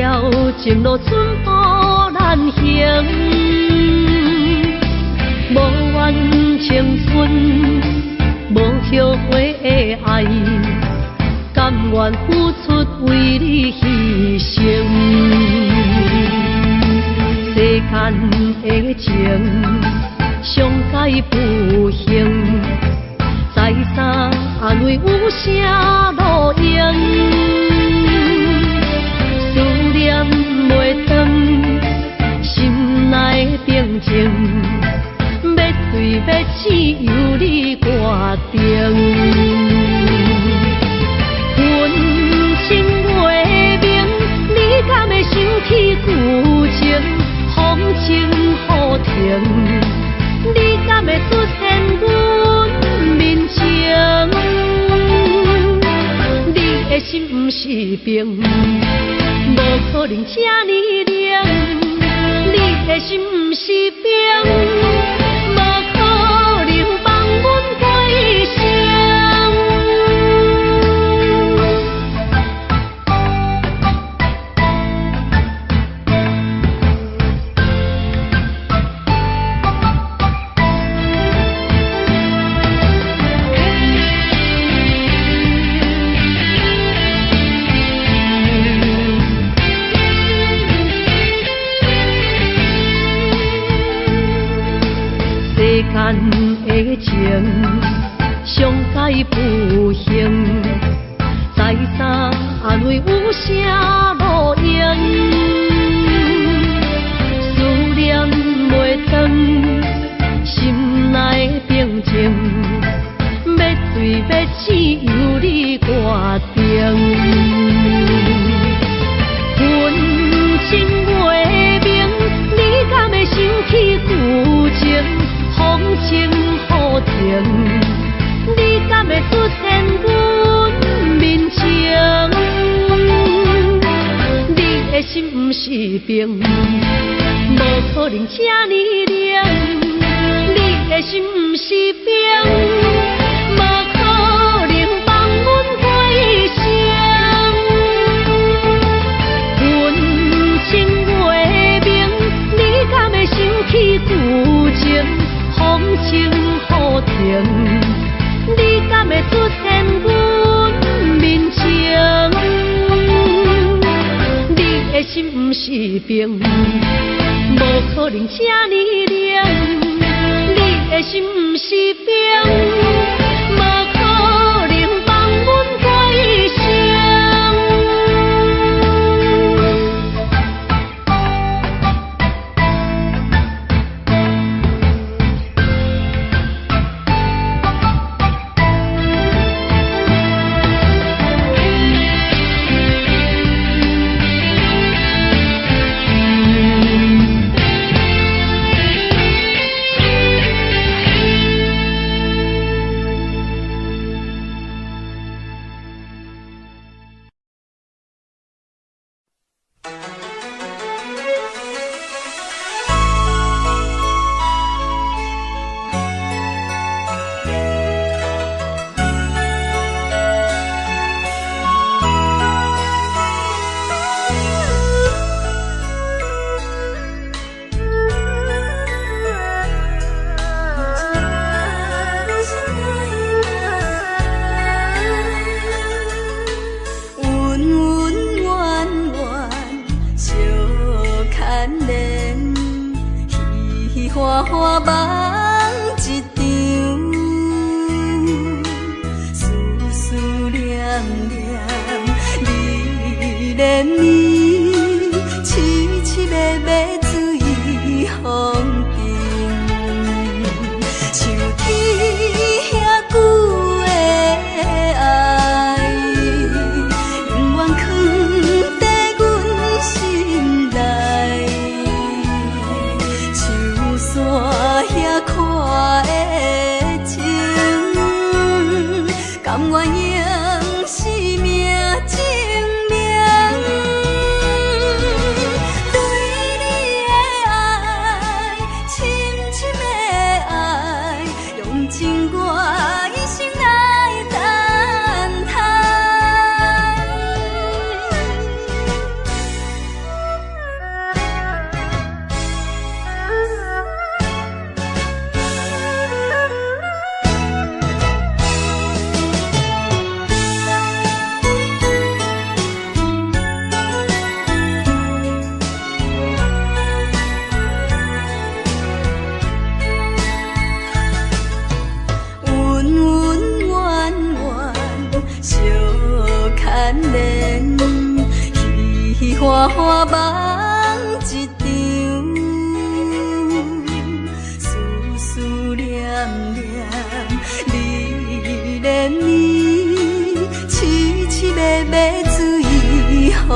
条情路寸步难行，无怨青春，无后悔的爱，甘愿付出为你牺牲。世间的情，上界不幸，再三安慰有啥路用？思念袂断，心内的平静，要醉要醒由你决定。阮情袂明，你敢会想起旧情？风情雨停，你敢会出现阮面前？你的心不是冰，无可能这呢冷。你的心不是冰，无可能放阮过生。世间的情，上界不幸，再三安慰有啥路用？思念袂断，心内的平静，要醉要醒由你决定。阮情袂明，你敢会想起旧情？风情雨停，你敢会出现阮面前？你的心不是冰，无可能这呢冷。你的心不是冰，无可能放阮过生。阮情袂明，你敢会想起旧情？风情雨停，你敢会出现阮面前？你的心不是冰，无可能这呢冷。你的心不是冰，无可能放阮过生。花花梦一场，思思念念，你恋你，凄凄密密醉风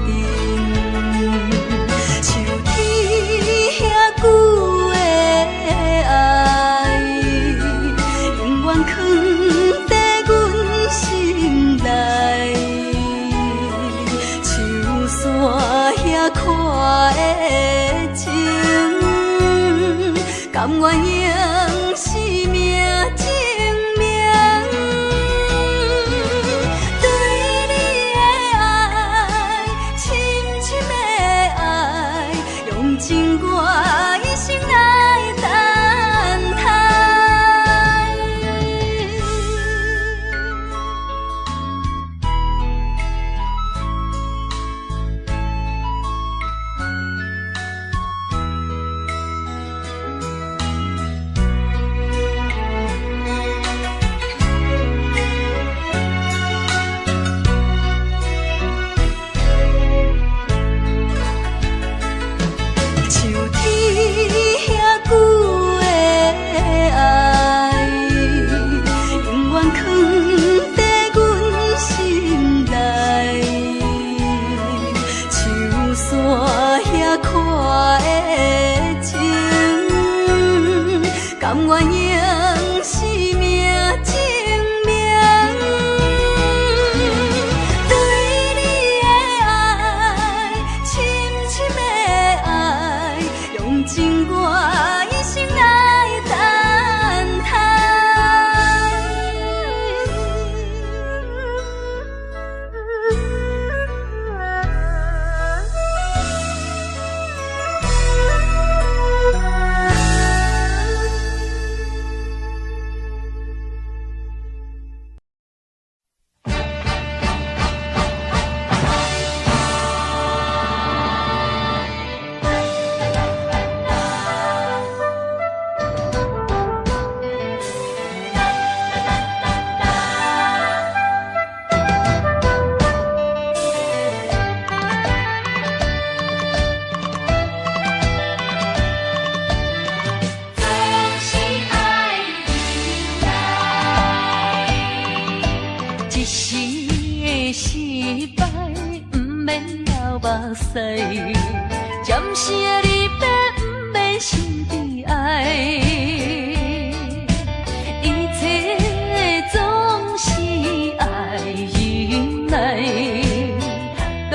中，像天遐久的爱，永远藏在阮心内。山遐看的情，甘愿用生命证明。对你的爱，深深的爱，用尽我一生来等待。甘愿用生命证明，对你的爱，深深的爱，用尽我一生来等待。暂时的离别，不免心悲哀，一切总是爱忍耐，都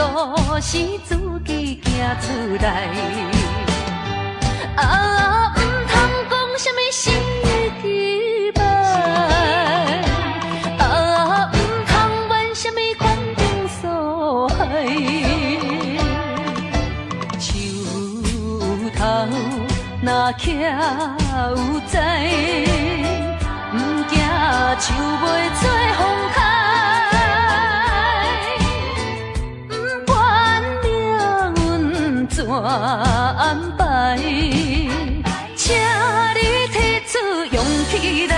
是自己行出来。啊，不通讲什么心期盼，啊，不通怨什么款中所害。若徛有在，不惊树袂做风台，不管命运怎安排，请你提出勇气来。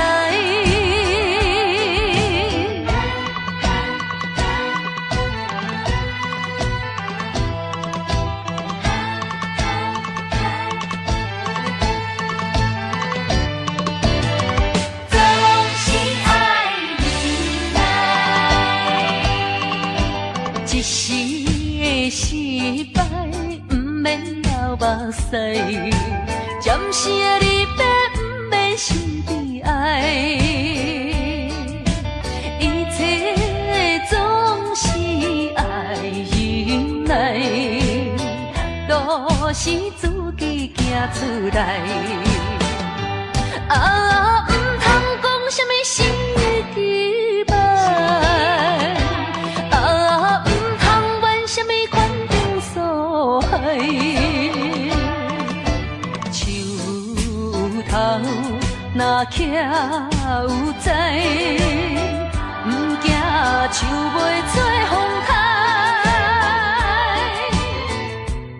目屎，暂时的离别，不免心悲哀，一切总是爱忍耐，都是自己行出来。啊，不通讲什么心期盼，啊，不通怨什么款中所害。若徛有在，不惊树袂做风台，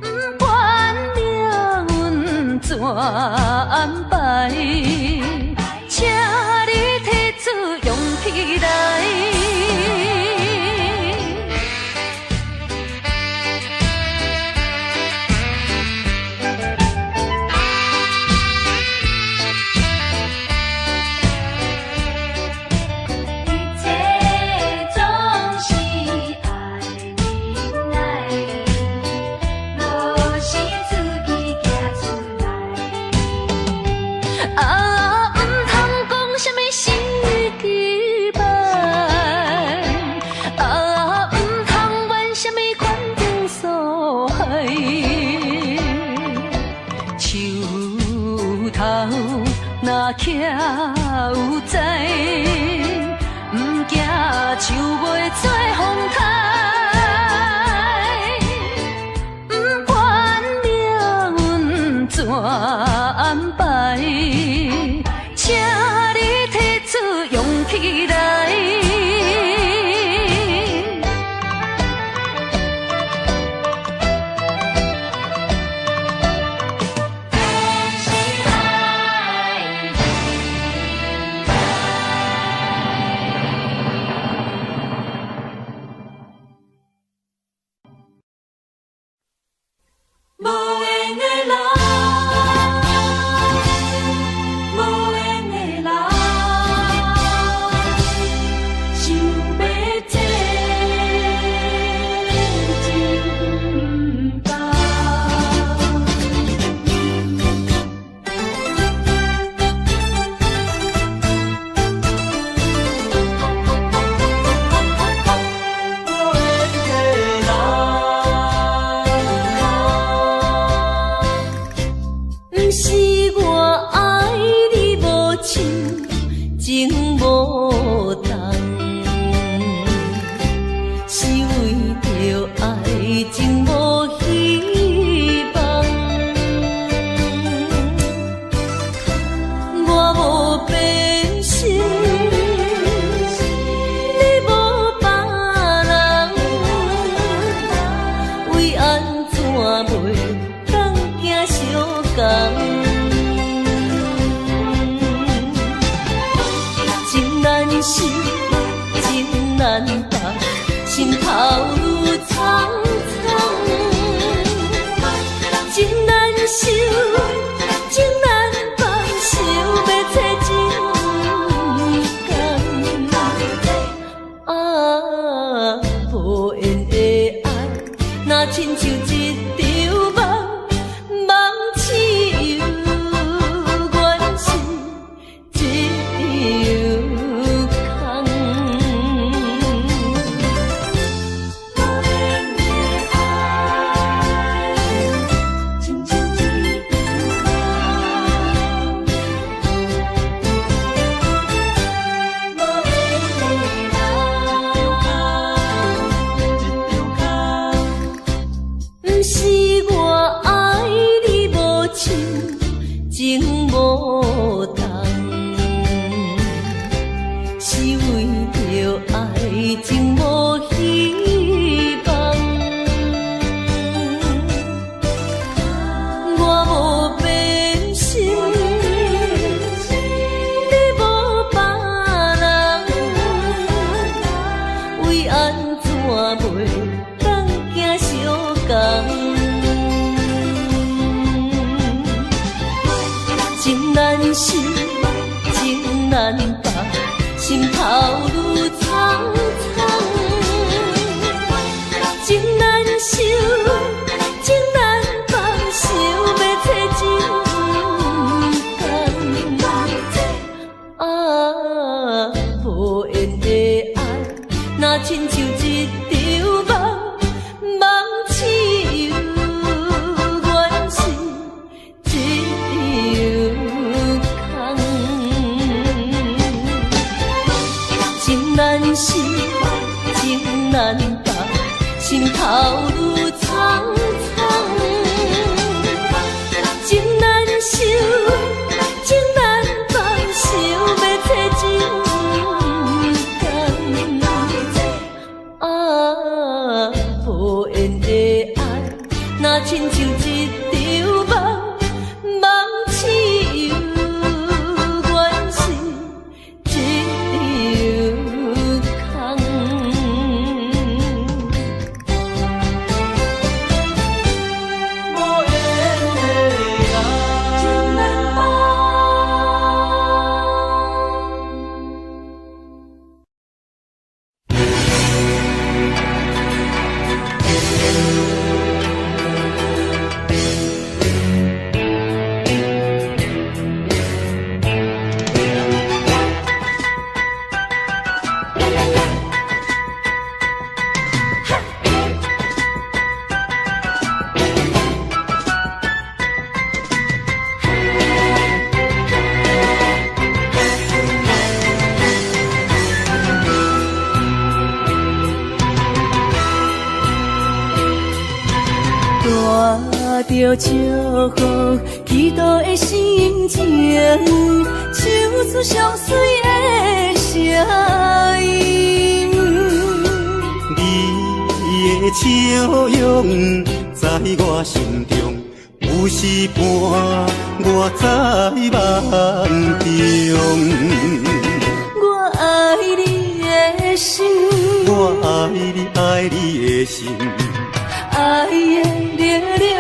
不管命运怎安排，请你提出勇气来。情难放，心头愈苍苍。情难收，情难放，想要找真工。啊，无缘的爱，若亲像一场梦，梦痴又原是一场空。不是我爱你无情，情无重，是为着爱情无希望。我无变心，你无别人，为安怎袂当行相共？情难收，情难放，心头愈苍苍。情难收，情难放，想要找真工。啊，无缘的爱，若亲像一场梦，梦痴又原是一场空。情难收，情难放，心头愈苍苍。情难收，情难放，想要找真工。啊，无缘的爱，若亲像一场梦，梦痴又原是一场空。情难放。带着祝福，祈祷的心情，唱出上水的声音。你的笑容在我心中，有时伴我在梦中。我爱你的心，我爱你，爱你的心。爱的力量，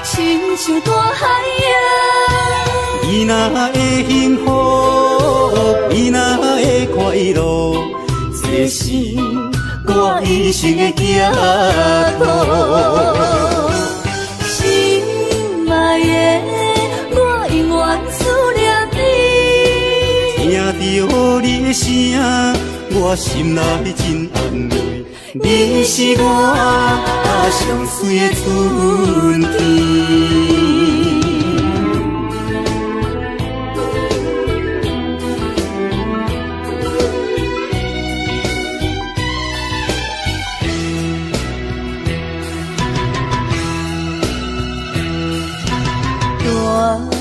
亲像大海洋。你若会幸福，你若会快乐，这是我一生的行途。心爱的，我永远思念你。听着你的声，我心内真安慰。你是我上水的春天。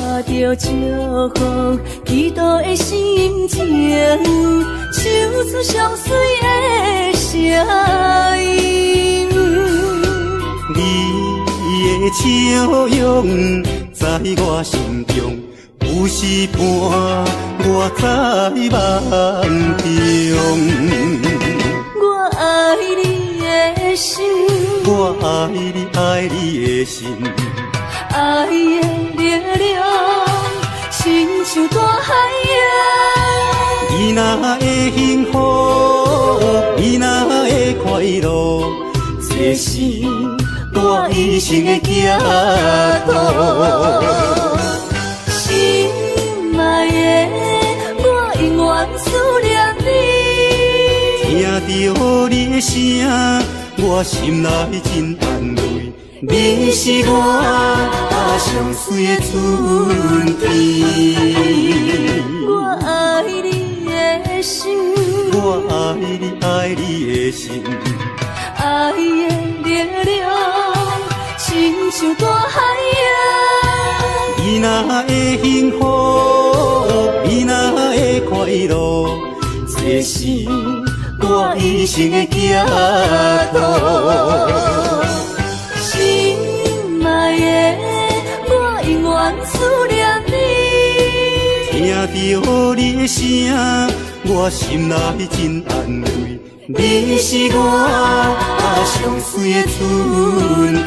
带着祝福，祈祷的心情，唱出上水的声音。你的笑容在我心中，有有时伴我在梦中。我爱你的心，我爱你爱你的心，爱的力量，亲像大海洋。伊若会幸福，伊若会快乐，这是我一生的行途。心爱的，我永远思念你。听到你的声，我心内真安慰。你是我上水的春天。我爱你的心，我爱你爱你的心，爱的力量，亲像大海洋。伊若会幸福，伊若会快乐，这是我一生的行途。心爱的，我永远思念你。听到你的声，我心内真安慰。你是我上水的春天。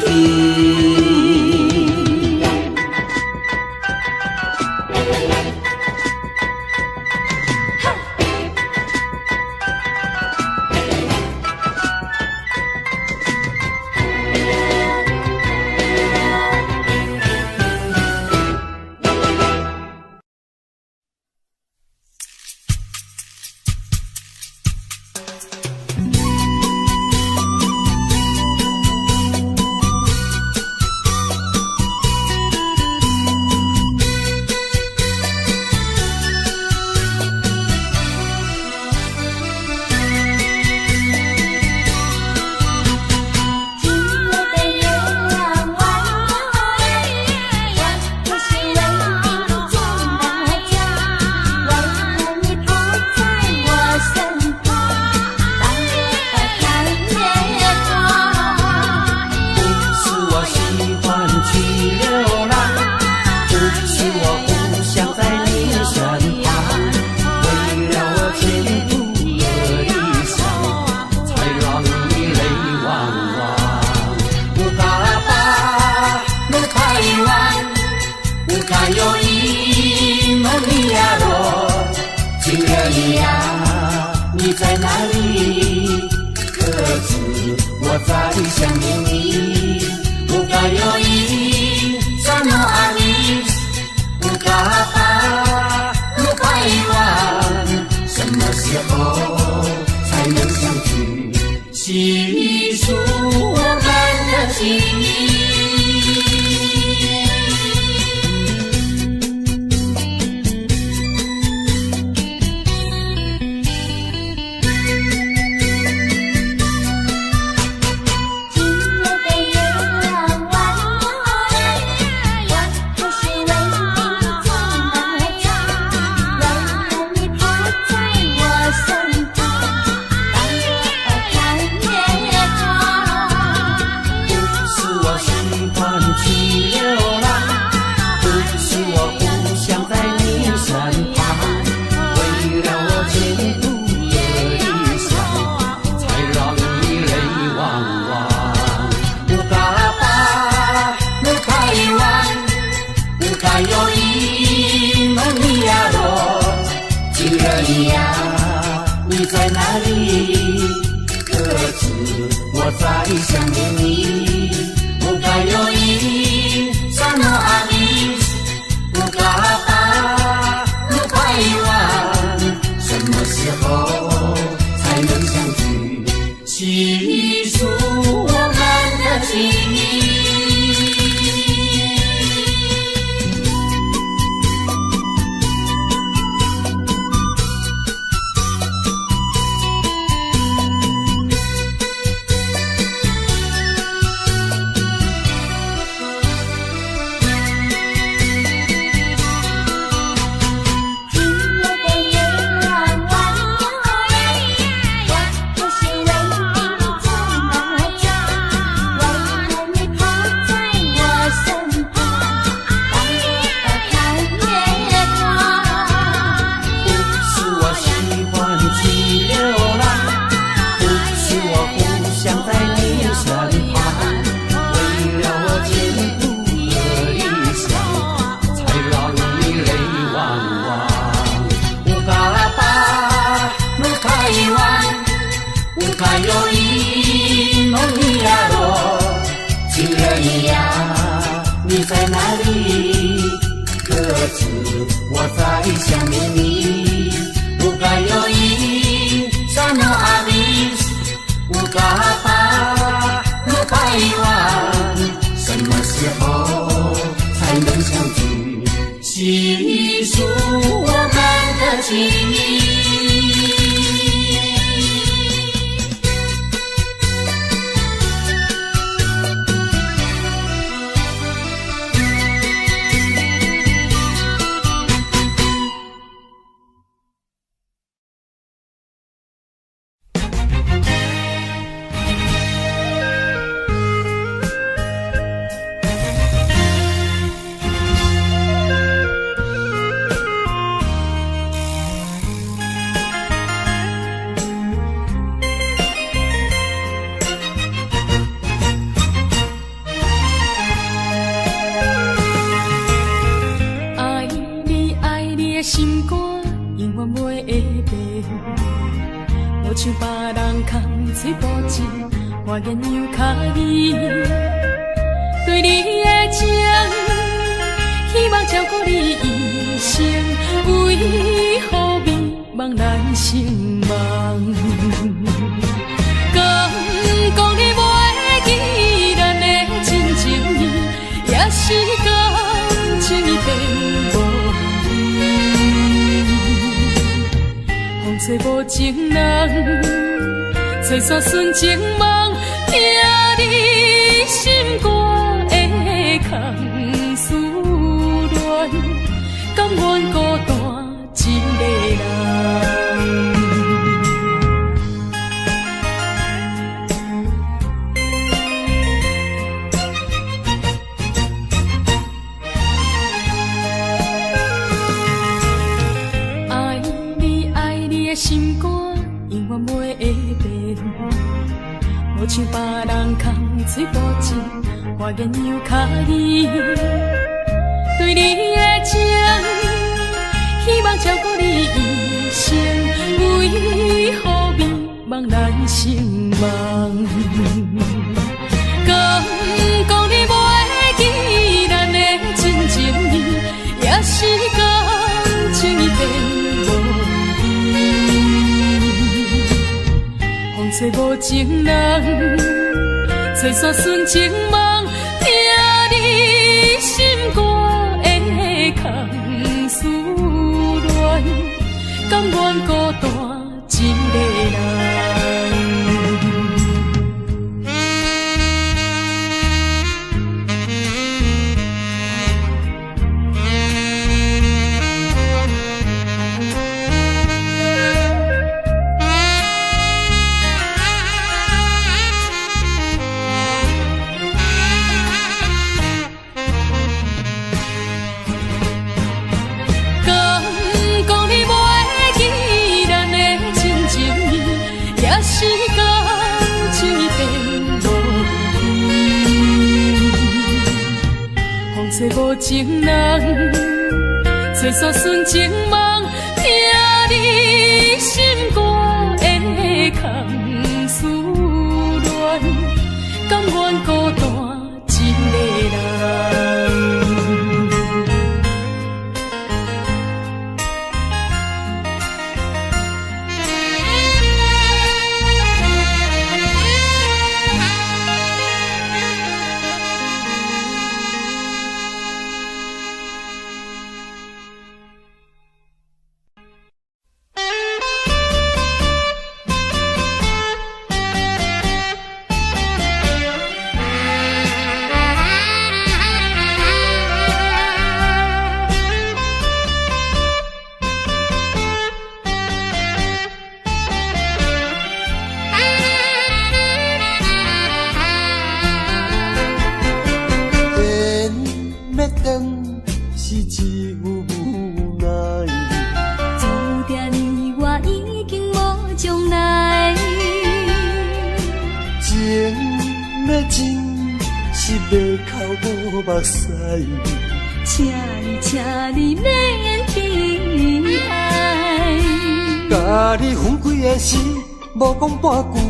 有卡有音，梦里呀落，情人一样，你在哪里？可知我在想念你？有卡有音，山诺阿米，有卡巴，有卡伊万，什么时候才能相聚？细数我们的情谊。心肝永远袂会变，无像别人空嘴无情，我言又卡意。对你的情，希望照顾你一生，为何迷茫难成梦？敢讲你袂记咱的真情意，也是感情已变无。风吹无情人，吹煞纯情梦，听你心肝的空思恋，甘愿孤单一个人。心肝永远袂会变，无像别人空嘴无情，我言又卡意。对你的情，希望照顾你一生，为何迷茫难成梦？敢讲你袂记咱的真情意，也是感情已变。风吹无情人，吹煞纯情梦，听你心肝的空思恋，甘愿孤单一个人。是感情已变无依，风吹无情人，吹煞纯情梦，听你心肝的空思恋，甘愿孤单一个人。请你免悲哀，甲你分开的时，无讲半句。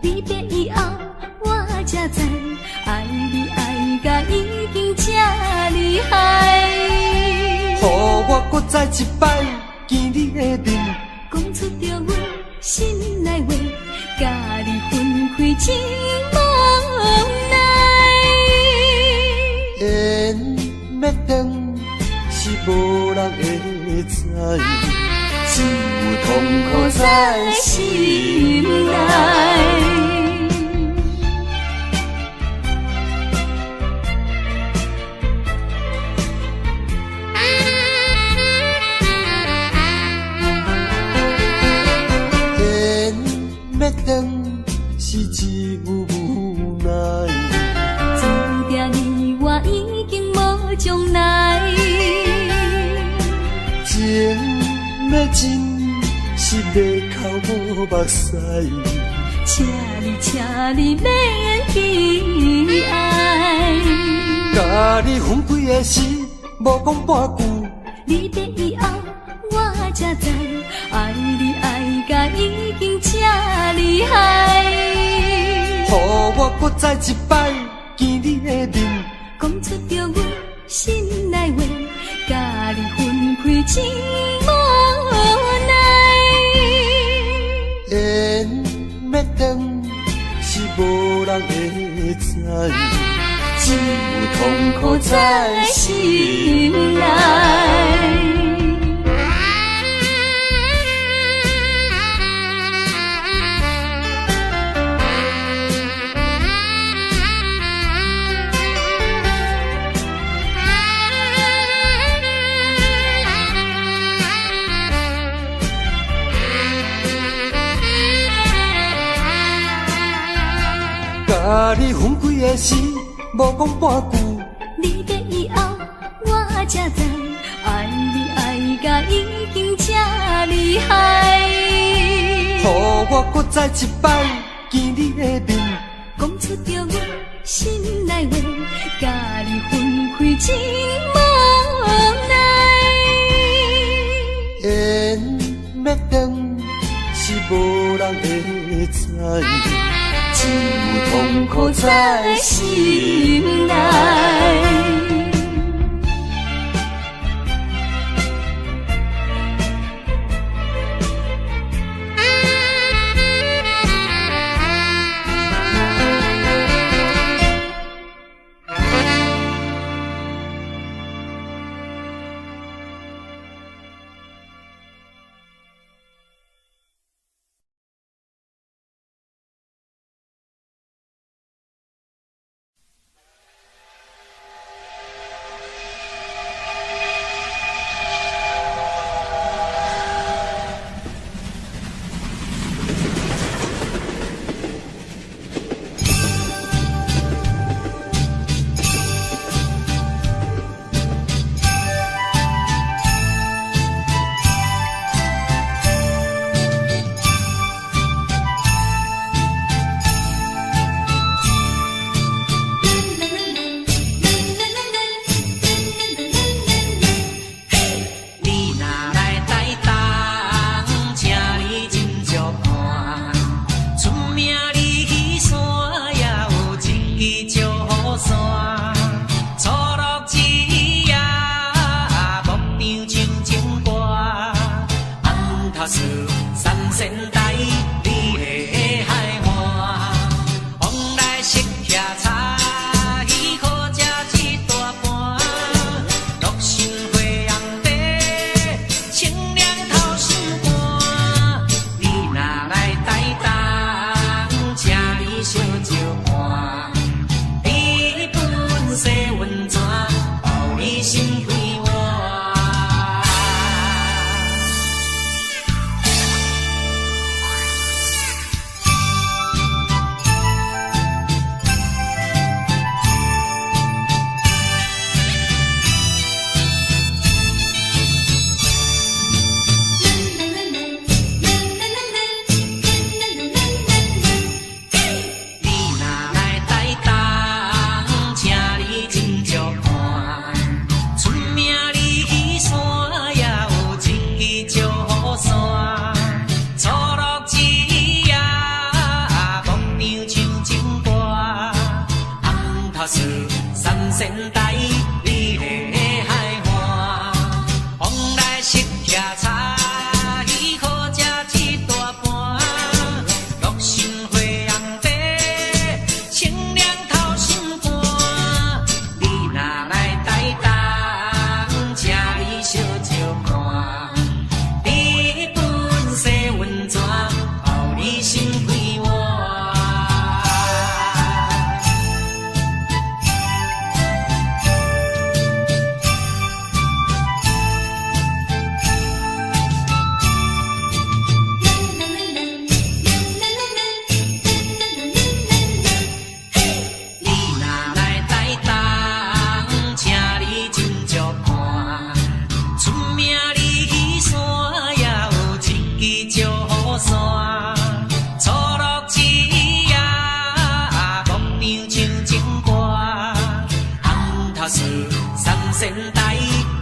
离别以后，我才知，爱你爱甲已经这厉害。予我搁再一摆见你的面，讲出着阮心内话，甲你分开真无奈。缘要断是无人会知，只有痛苦在心内。要断是只有无奈，注定你我已经无将来。情要真是要哭无目屎，请你免悲哀。甲你分开的时，无讲半句。离别以后，我才知，爱你爱甲已经这厉害。予我搁再一摆见你的面，讲出着阮心内话，甲你分开真无奈。缘要断是无人会知，只有痛苦在心内。甲你分开的时，无讲半句。离别以后，我才知，爱你爱甲已经这厉害。予我搁再一摆见你的面，讲出着阮心内话，甲你分开真无奈。缘要断是无人会知，只有痛苦在心内。仙台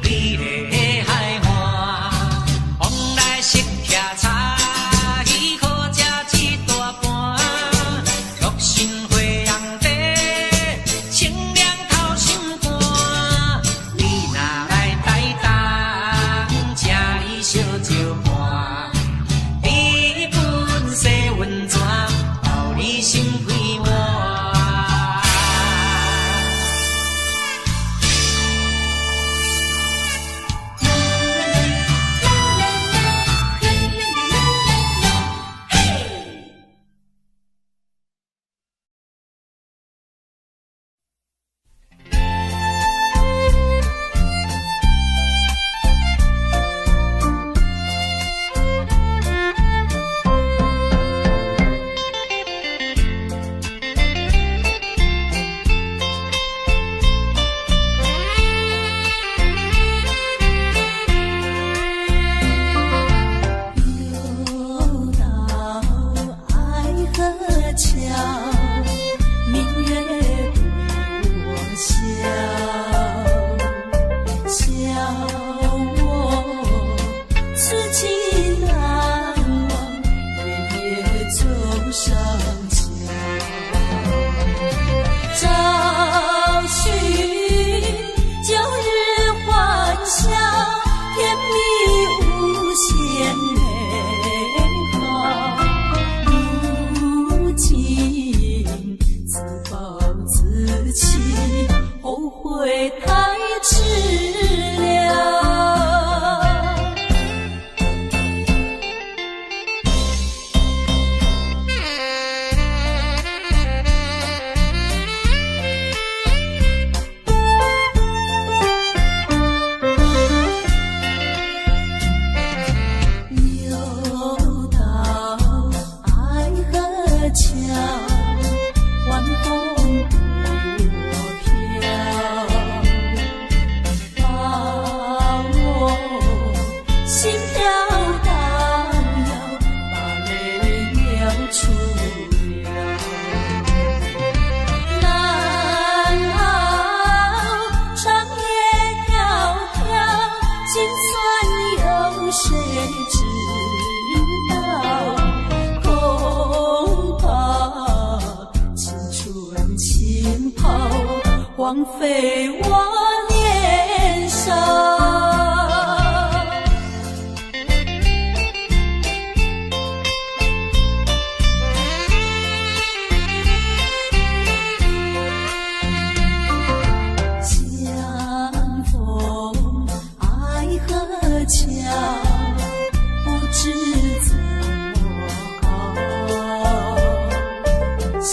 美丽的海岸，往来识徛茶鱼好食一大盘，玉心花红茶，清凉透心肝。你若来台东，请伊烧酒盘，一盆洗温泉，包你心快活。荒废我年少。相逢爱河桥，不知怎么好。相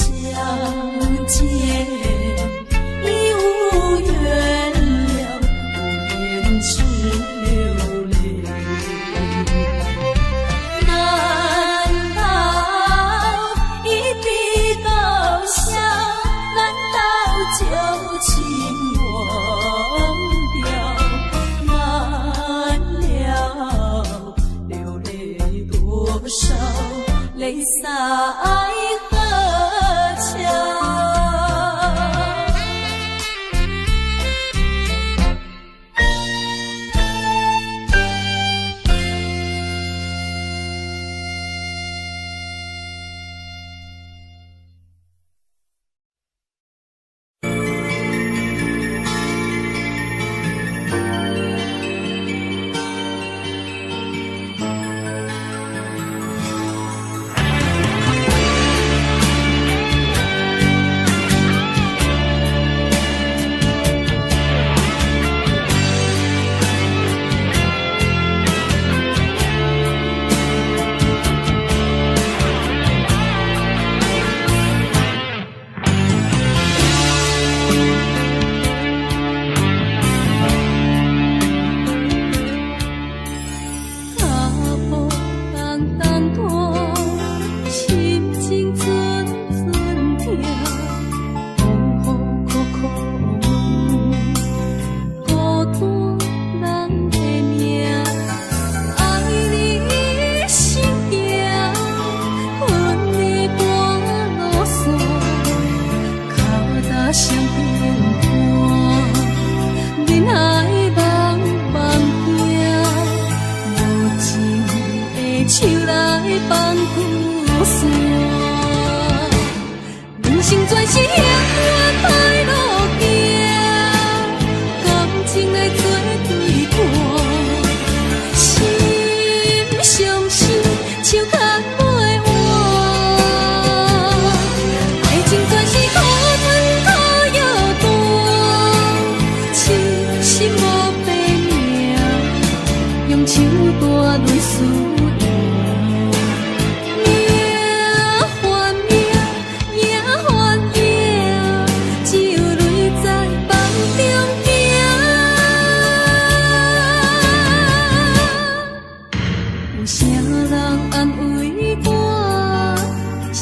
见已无缘了，无言只流泪。难道一笔勾销？难道旧情忘掉？难了流泪多少，泪洒爱河桥。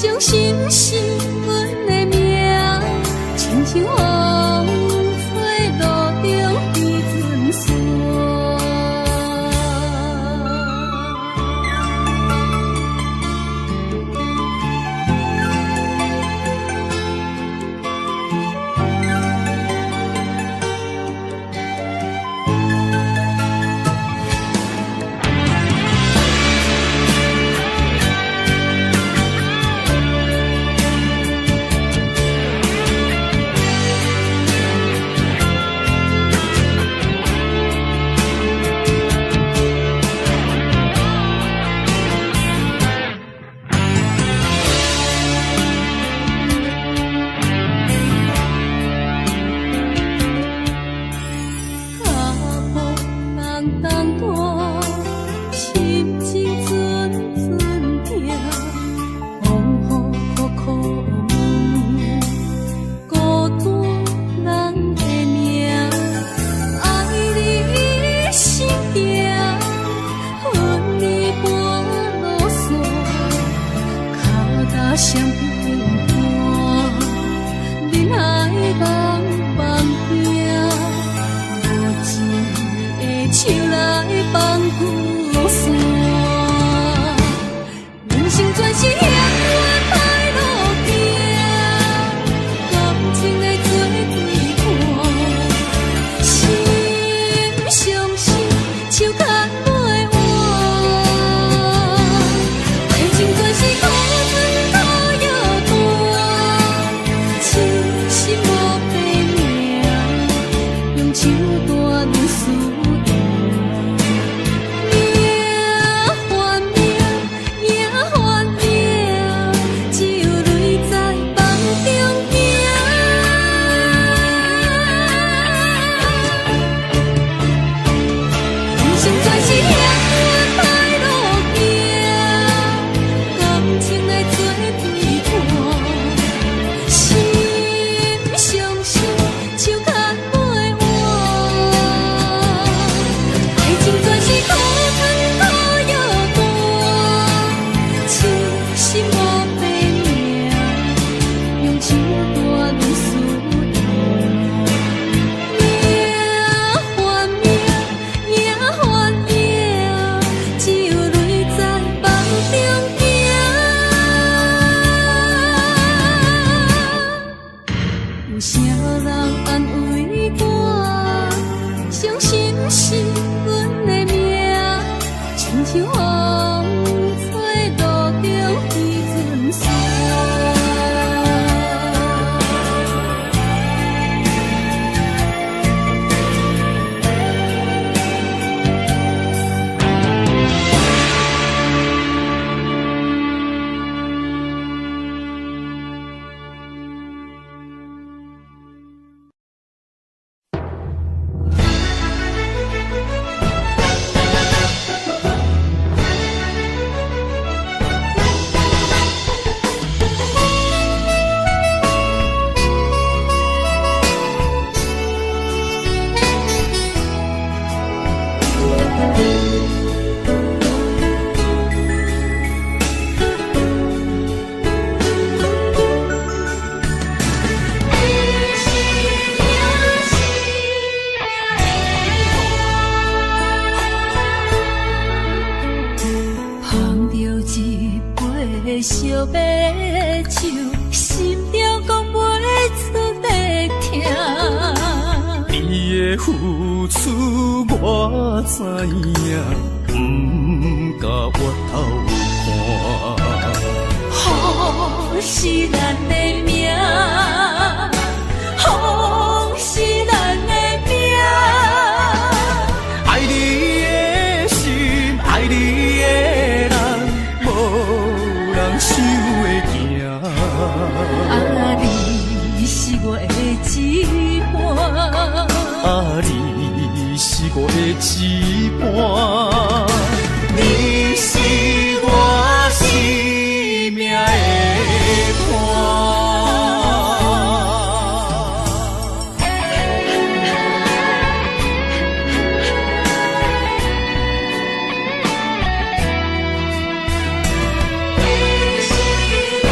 伤心是阮的命，亲像风吹路中飞船线。烧白酒，心中讲袂出的痛。你的付出我知影，不甲我偷看。好是咱的命，好是咱的命。爱你的心，爱你的人，无人想会行。啊，你是我的一半，啊，你是我的一半，你是我生命的伴。你是我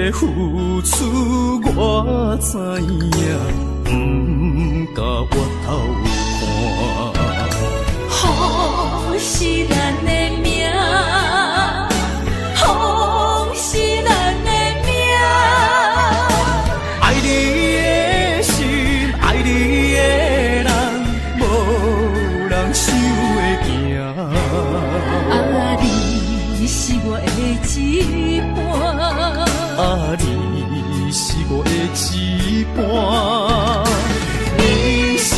的付出我知影，不甲我头看。风是咱的命，风是咱的命。爱你的心，爱你的人，无人想会行。啊，你是我的一半，啊，你是我的一半，你是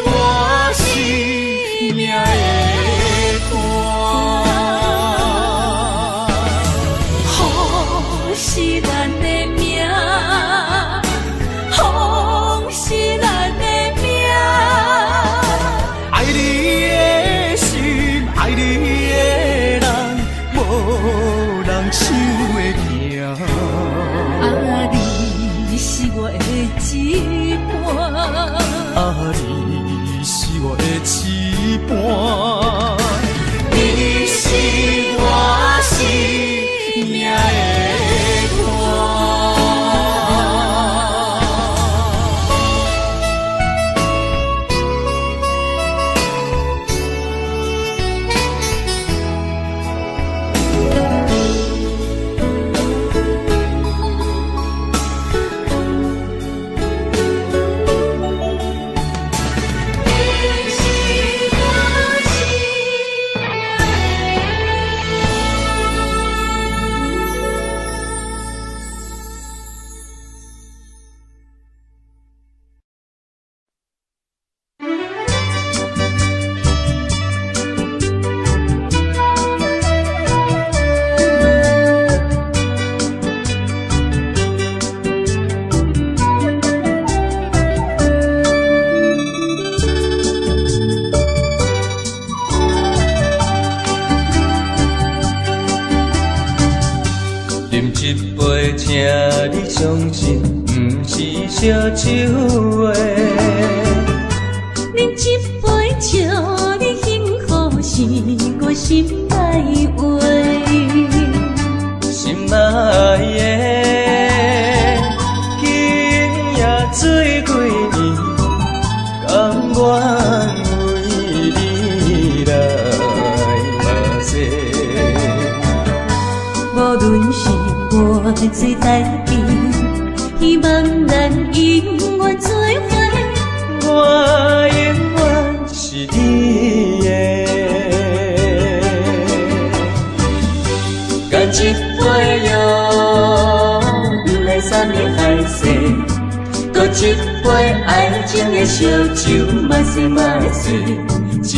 我生命的伴。风是咱的命，风是咱的命。爱你的心，爱你的人，无人想会行。啊，你是我的一半，啊，你是我的一半，你是我生命的伴。相信不是烧酒话，饮一杯笑你幸福是我心内话，心内的今夜水几年，甘愿为你来嘛说，无论是我的最代志。希望咱永远做伙，我永远是你的。干一杯药，不来三年海誓，搁一杯爱情的烧酒，嘛说嘛说，真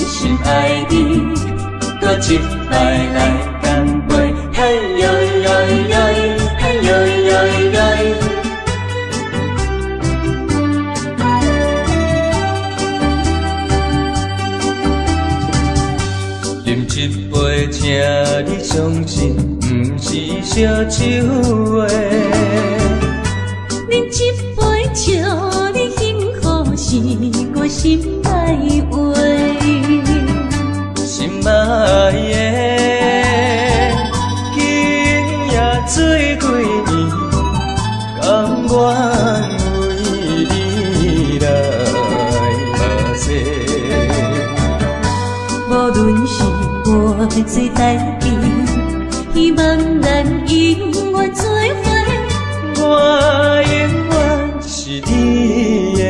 心爱你，搁一摆来干杯，嘿呦呦呦，嘿呦呦呦。饮一杯，请你相信，不是烧酒话。饮一杯，笑你幸福是我心内话。心爱的，今夜水几年，甘愿为你来嘛说。无论是我的最代志，希望咱永远做伙，我永远是你的。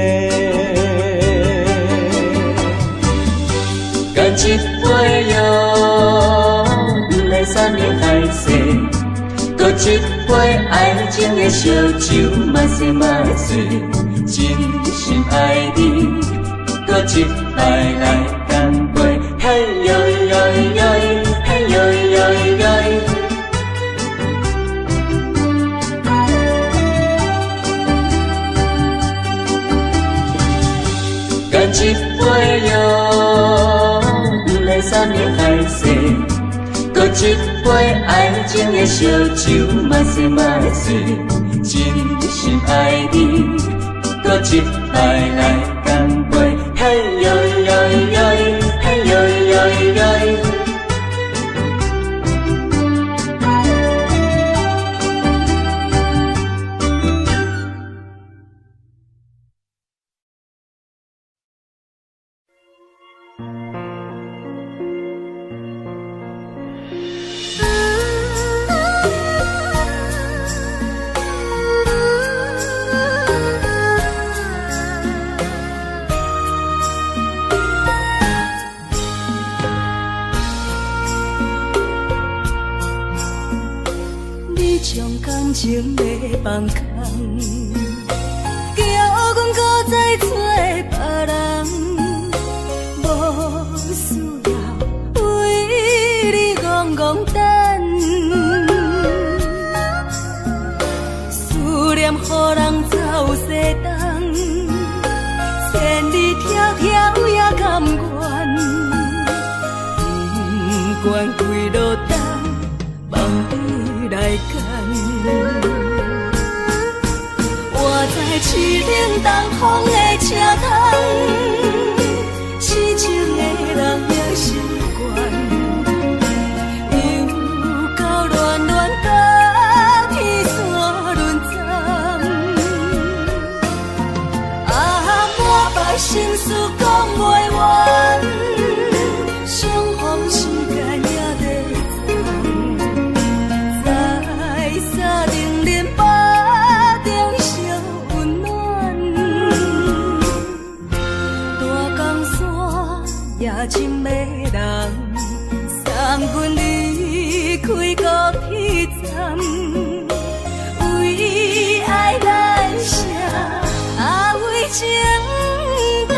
干一杯药，不来三年海誓，搁一杯爱情的烧酒，嘛说嘛说，真心爱你，搁一摆来干杯。嘿呦呦呦，嘿呦呦呦，干一杯药，不来三年海誓，搁一杯爱情的烧酒，嘛说嘛说，真心爱你，搁一摆来干杯。嘿呦呦呦，嘿呦呦呦。你将感情要放空，叫阮搁再找别人，无需要为你戆戆等，思念予人走西东，千里迢迢也甘愿，不管几路灯，梦你来牵。我在市顶东风的车头，痴情的人也习惯，又到乱乱甲天山轮转。啊，满腹心事讲袂完，相逢时间也在藏，在沙定林巴中烧温暖，大江山也深的人，送阮离开高铁站，为爱来写为情灯。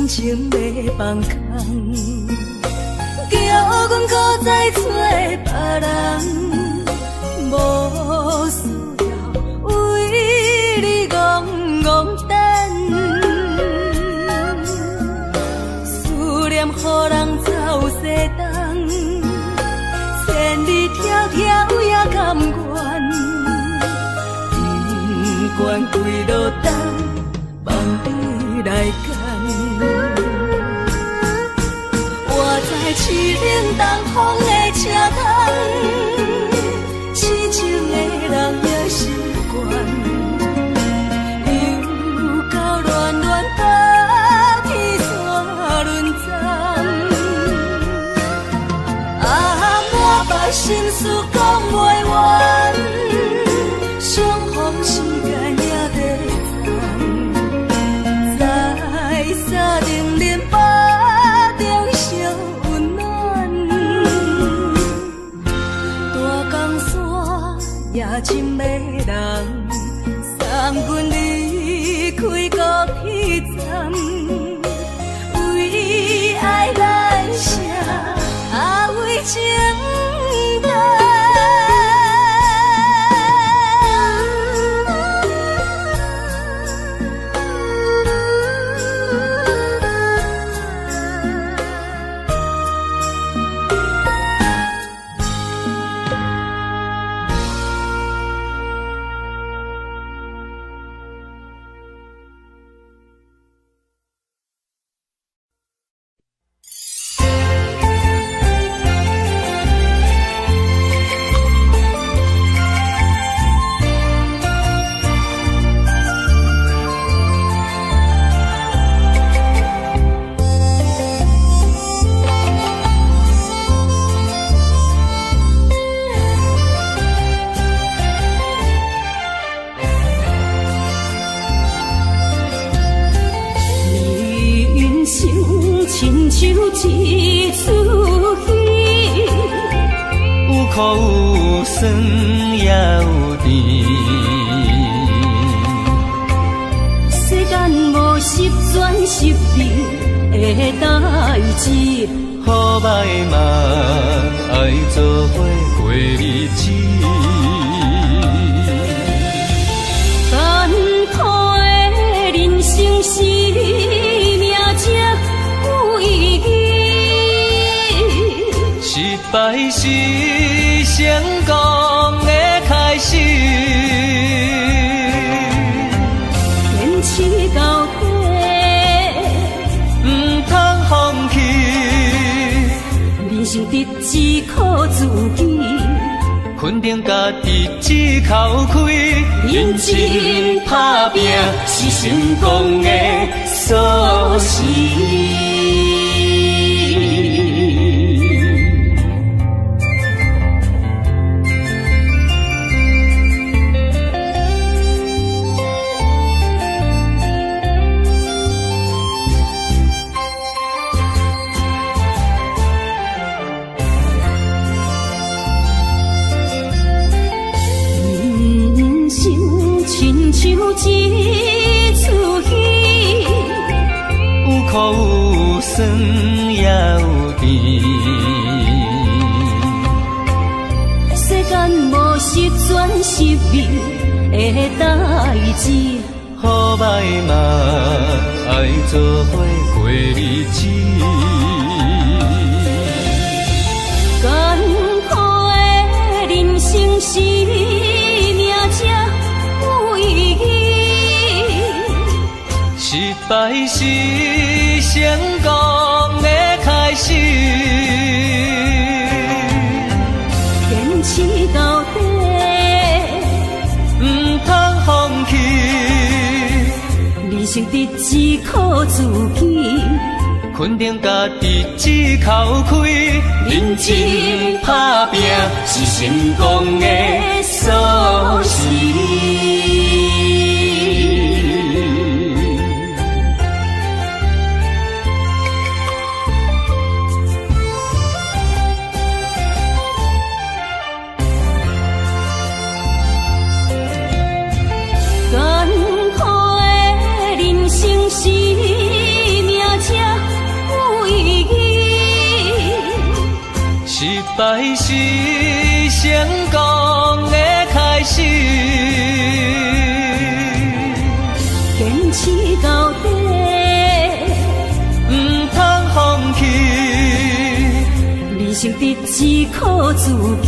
情要放空，叫阮搁再找别人，无需要为你戆戆等，思念予人走西东，千里迢迢也甘愿，不管几路灯，梦你来牵。我在市顶东风的车头，痴情的人也习惯，又到乱乱甲天山轮转。啊，满腹心事讲袂完，相逢时间也在藏，在沙定林巴中烧温暖，大江山也深的人，送阮离开高铁站，为爱来写为情灯。亲像一出戏，有苦有酸也有甜。世间无十全十美的代志，好歹嘛爱做伙过日子。艰苦的人生是命才有意义，失败是成功的开始。坚持到底，不通生得只靠自己，肯定家己只口开，认真打拼是成功的锁匙。像一出戏，有苦有酸也有甜。世间无十全十美的代志，好歹嘛爱做伙过日子。艰苦的人生是命才有意义，失败是成功的开始。坚持到底，唔通放弃。人生得只靠自己，肯定家己只口开，认真打拼是成功的锁匙。艰苦的人生是命才有意义，失败是成功的开始。坚持到底，唔通放弃。人生得只靠自己，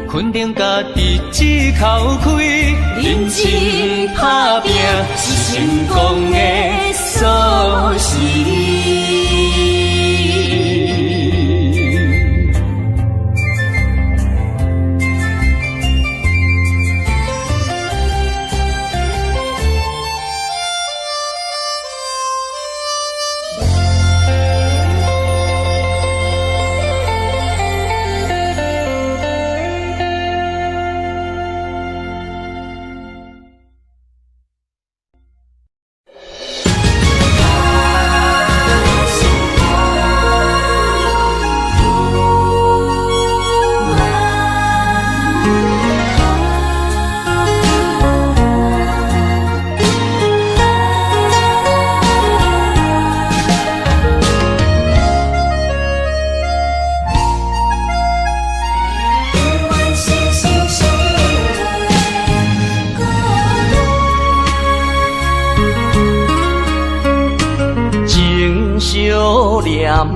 肯定家己只口开，认真打拼是成功的锁匙。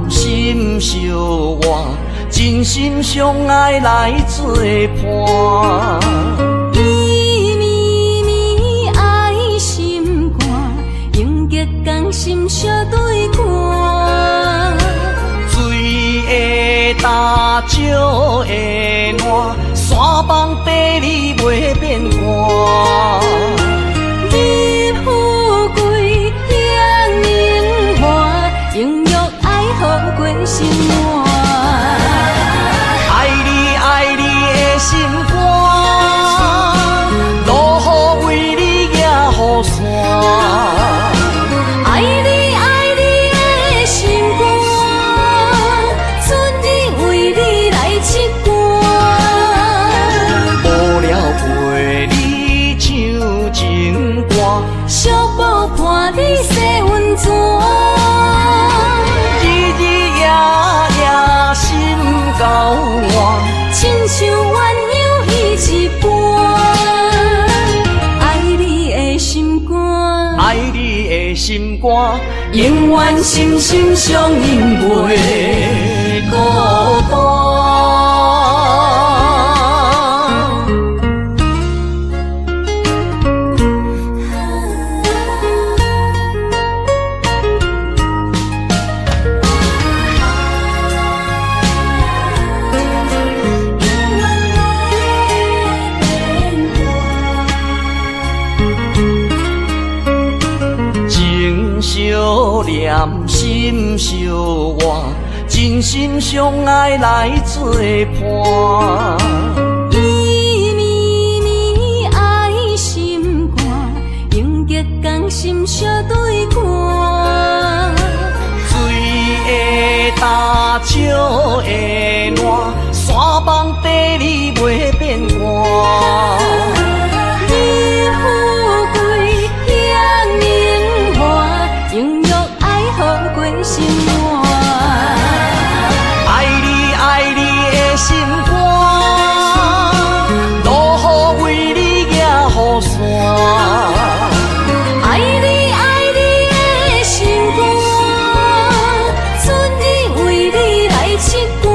心相活，真心相爱来作伴。绵绵绵爱心肝，永结同心相对看。水会干，石会烂，山崩地裂袂变卦。你富贵两年华，永浴爱好过生活。爱你爱你的心肝，落雨为你举雨伞。爱你爱你的心肝，春日为你来唱歌。无聊陪你唱情歌，寂寞伴你洗温泉。日日夜夜心交换，亲像鸳鸯彼一半。爱你的心肝，爱你的心肝，永远心心相印袂孤单。谈心相活，真心相爱来作伴。伊绵绵爱心肝，永结同心相对看。水会干，石会烂，山崩地裂袂变寒。你富贵享荣华，永浴爱好过生活。爱你爱你的心肝，落雨为你行雨伞。爱你爱你的心肝，春日为你来刺肝。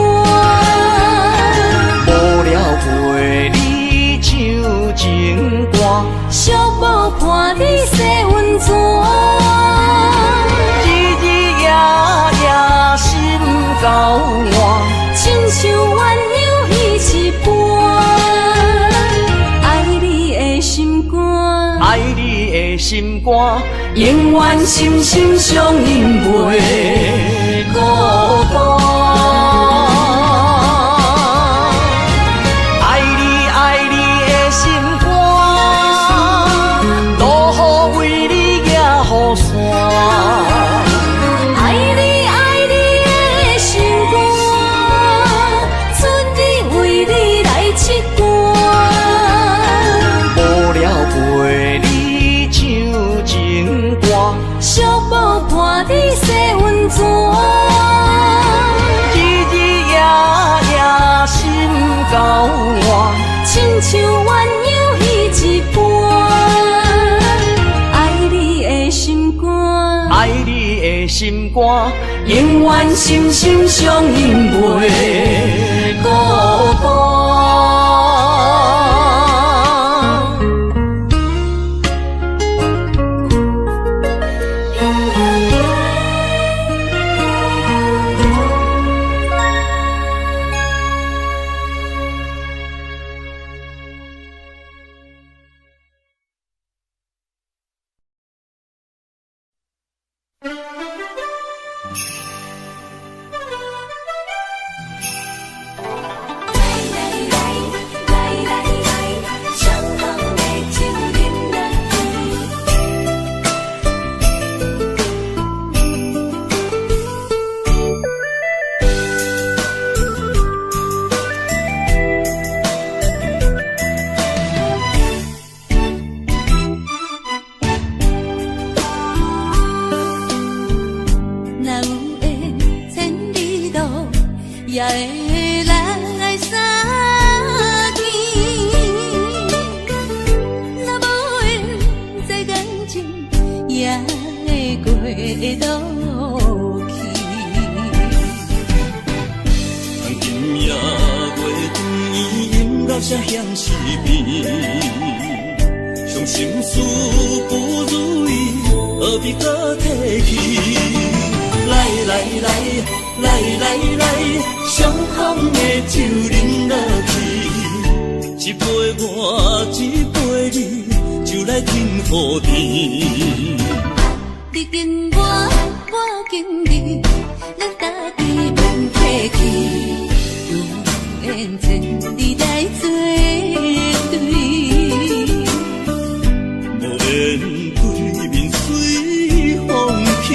无聊陪你唱情歌，寂寞伴你洗温泉。日日夜夜心交换，亲像鸳鸯彼一般。爱你的心肝，爱你的心肝，永远心心相印袂孤单。爱你爱你的心肝，落雨为你行雨伞。爱你爱你的心肝，春日为你来刺肝。无聊陪你唱情歌，寂寞伴你洗温泉。日日夜夜心交换，亲像鸳鸯彼一般。爱你的心肝，爱你的心肝，永远心心相印袂孤单。也会来相见，若无缘在感情，也会过渡去。今夜月光饮到这香丝边，伤心事不如意，何必搁提起？来来来来来来，伤风的酒饮落去，一杯我，一杯你，就来停雨甜。你跟我，我跟你，咱家己免客气，永远千里来作对。无缘对面随风去。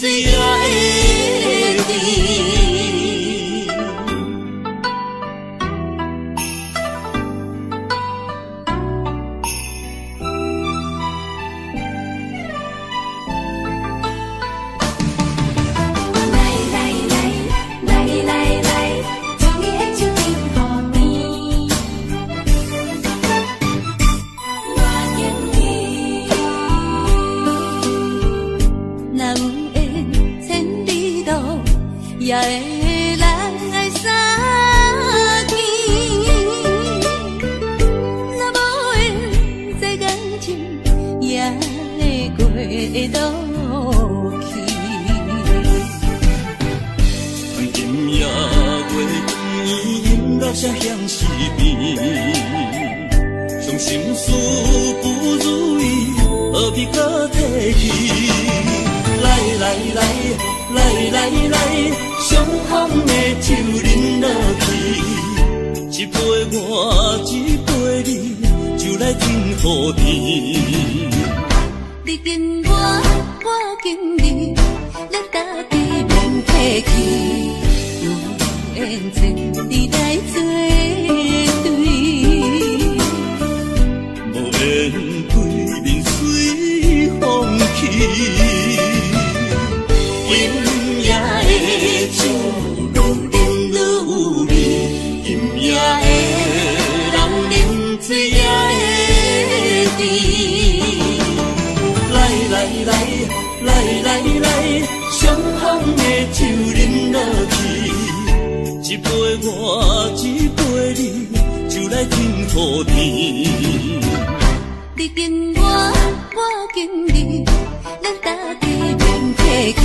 水也会甜，边，伤心事不如意，何必搁提起？来来来来来来，伤风的酒饮落去，一杯我，一杯你，就来天和地。你敬我，我敬你，咱大家免客气，有缘千里来作对。无缘对面随风起。今夜的酒愈饮愈有味，今夜的人饮醉也会甜。来来来来来来，伤风的酒饮落去，一杯我，一杯你，就来天和地。你敬我，我敬你，咱大家免客气，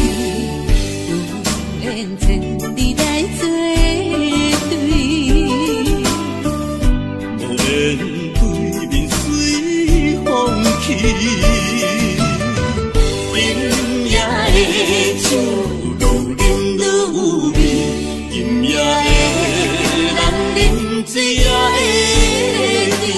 有缘千里来作对。无缘对面随风起，今夜的酒愈饮愈有味，今夜的人饮醉也会甜。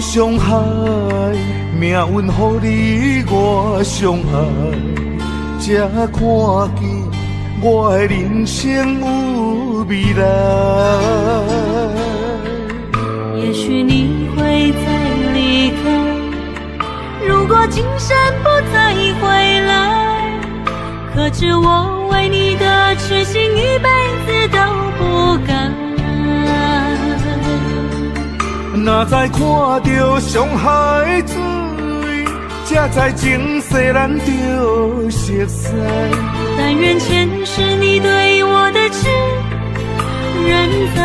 伤害，命运予你我相爱，才看见我的人生有未来。也许你会再离开，如果今生不再回来，可知我为你的痴心一辈子都不改。若再看到伤害水，才知前世咱就熟悉。但愿前世你对我的痴仍在。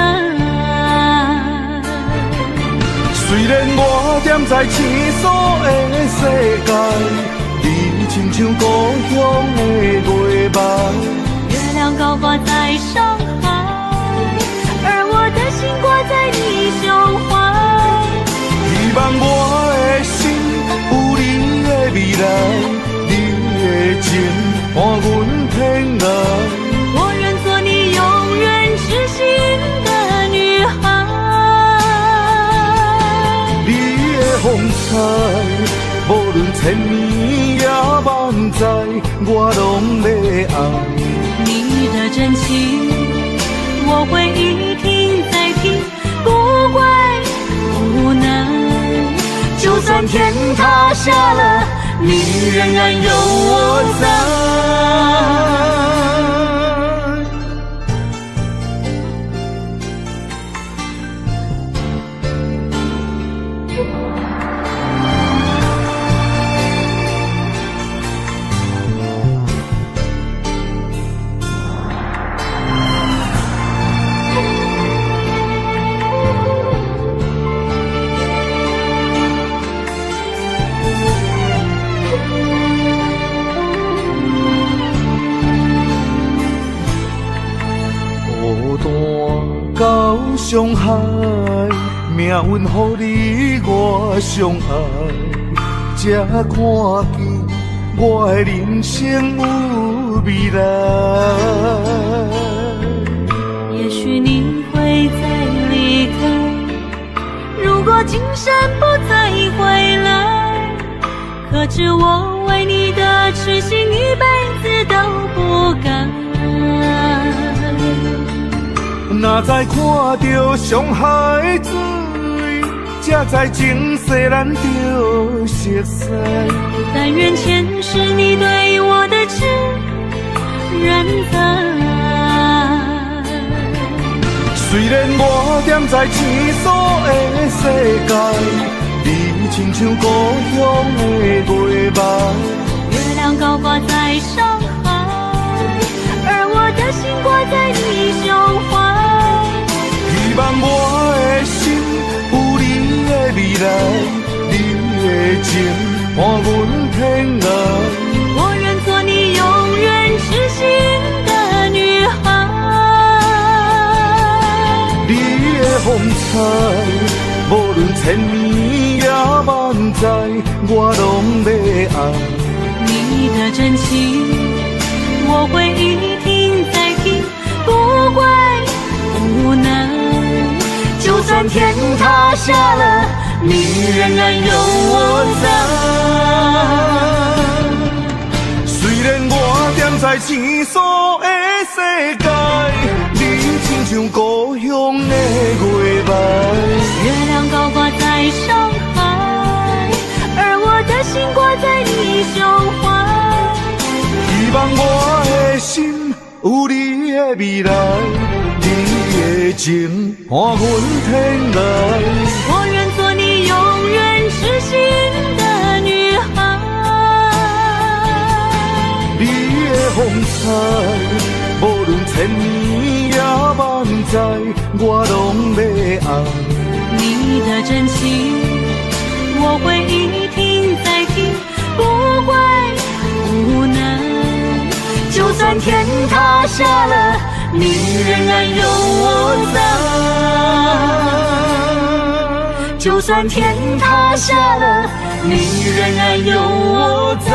虽然我踮在青锁的世界，你亲像故乡的月白。月亮高挂在上海，而我的心挂在你胸怀。希望我的心有你的未来，你的情伴阮天涯。我愿做你永远痴心的女孩。你的风采，无论千年也万载，我拢要爱。你的真情，我会一听再听，不怪不难。就算天塌下了，你仍然有我在。到伤害，命运予你我相爱，才看见我的人生有未来。也许你会再离开，如果今生不再回来，可知我为你的痴心一辈子都不改。哪知看到上海水，才知情世咱就熟悉。但愿前世你对我的痴仍在。虽然我踮在青锁的世界，你亲像故乡的月白。月亮高挂在上海，而我的心挂在你胸怀。希望我的心有你的未来，你的情伴阮天涯。我愿做你永远痴心的女孩。你的风采，无论千年也万载，我拢要爱。你的真情，我会一听再听，不会无奈。就算天塌下了，你仍然有我在。虽然我踮在青锁的世界，你亲像故乡的月白。月亮高挂在上海，而我的心挂在你胸怀。希望我的心有你的未来，你的情伴阮天涯。我愿做你永远痴心的女孩。你的风采，无论千年也万载，我拢要爱。你的真情，我会一听再听，不会无奈。就算天塌下了，你仍然有我在。就算天塌下了，你仍然有我在。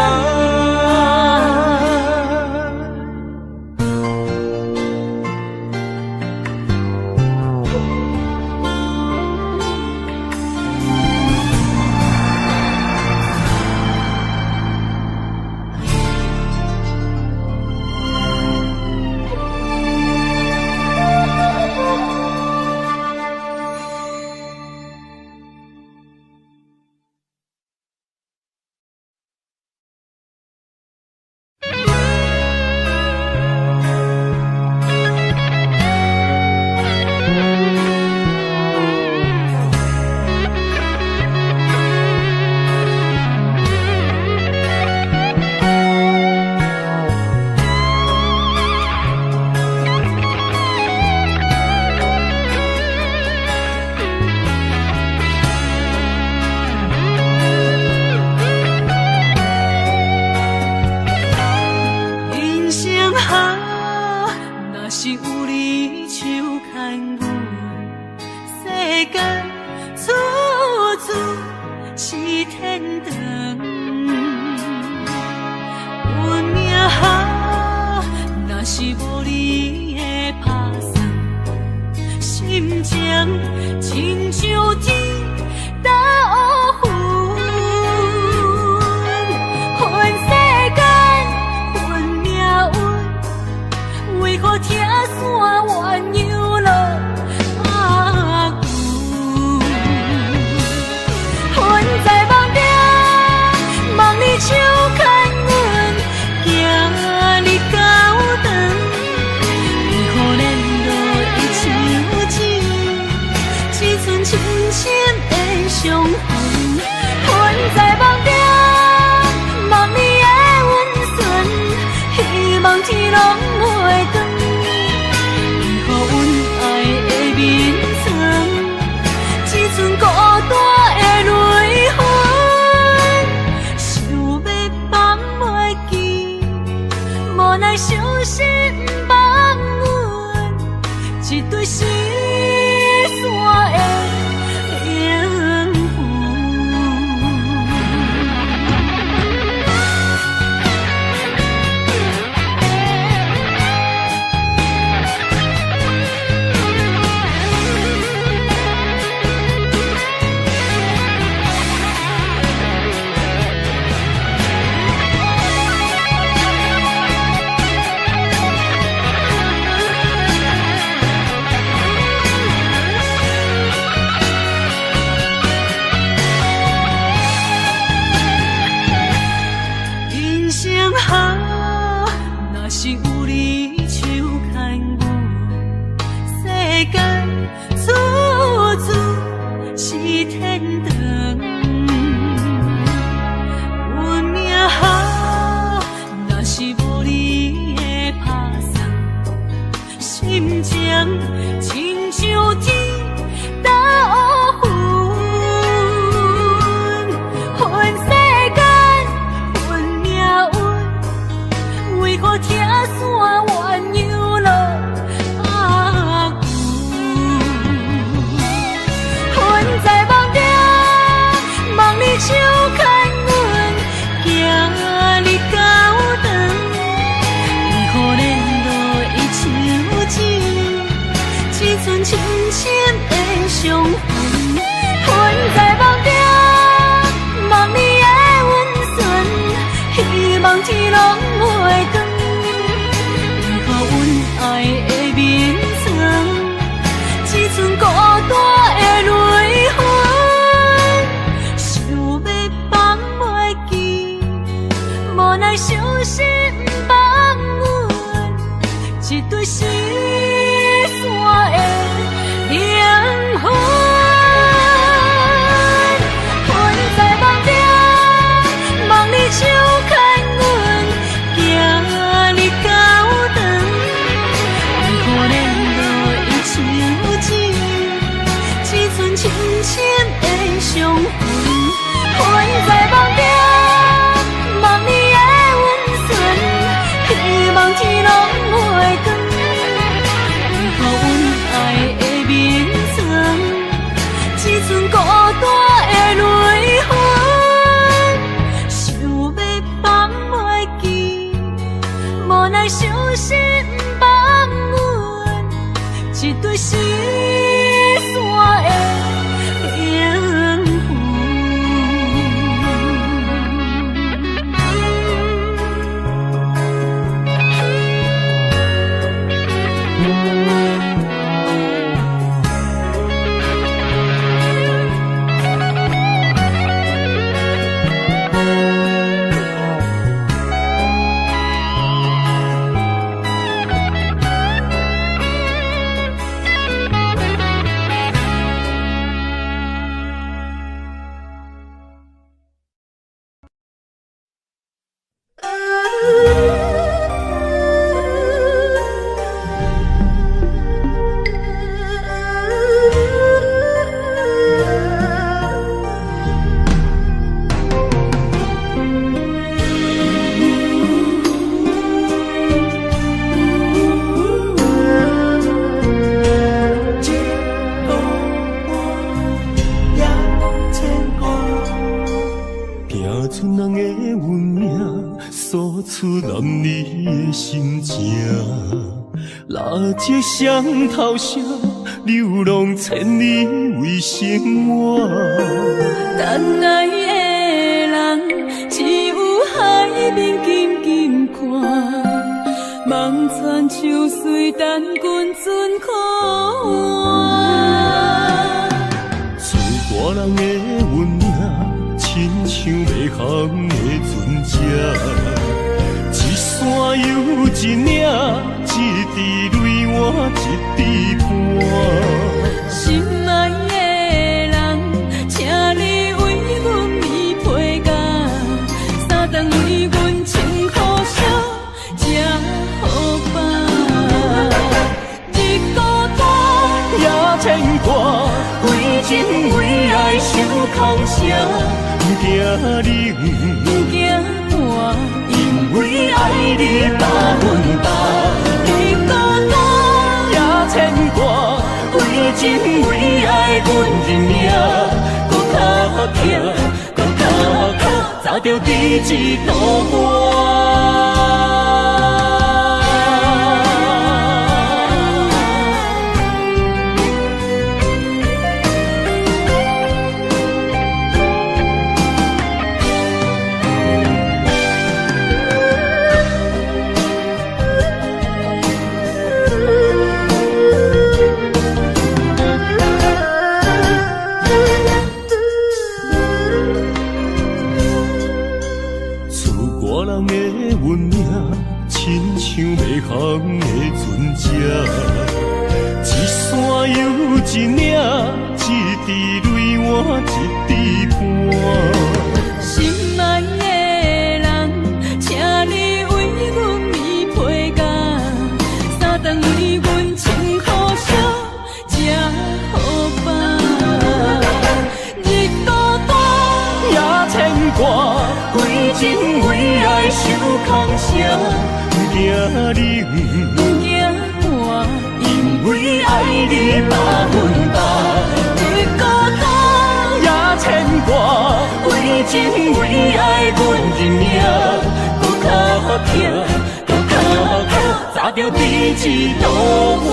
无奈伤心放阮一对失散的灵魂。魂在梦中，梦里手牵阮，行日高长，为可怜落伊手指，只剩深深的伤痕。魂在梦中，梦里的温存，希望天拢袂光，为何阮爱的眠床，只剩孤单的泪痕，想要放袂记，无奈伤心放阮一对失散的灵魂。这双头声，流浪千里为生活。但爱的人，只有海面静静看，梦泉秋水等君尊可换。厝外人的温暖，亲像迷航的船只，一山又一岭。一滴泪我一滴汗，心爱的人，请你为阮披被甲，三顿为阮穿苦烧，吃好饱。日孤单也牵挂，为情为爱受空伤，不惊冷，不惊寒，因为爱你百分百。牵挂，为情为爱，阮认命，搁较拼，搁较靠，找着第一道我。航的船只，一山又一岭，一滴泪我一滴汗。心爱的人，请你为阮披被甲，三顿为阮穿苦烧，吃好饱。日孤单也牵挂，为情为爱受空伤。不惊冷，不惊寒，因为爱你百分百。日孤单也牵挂，为情为爱，阮认命，搁较拼，搁较靠，找着第一道我。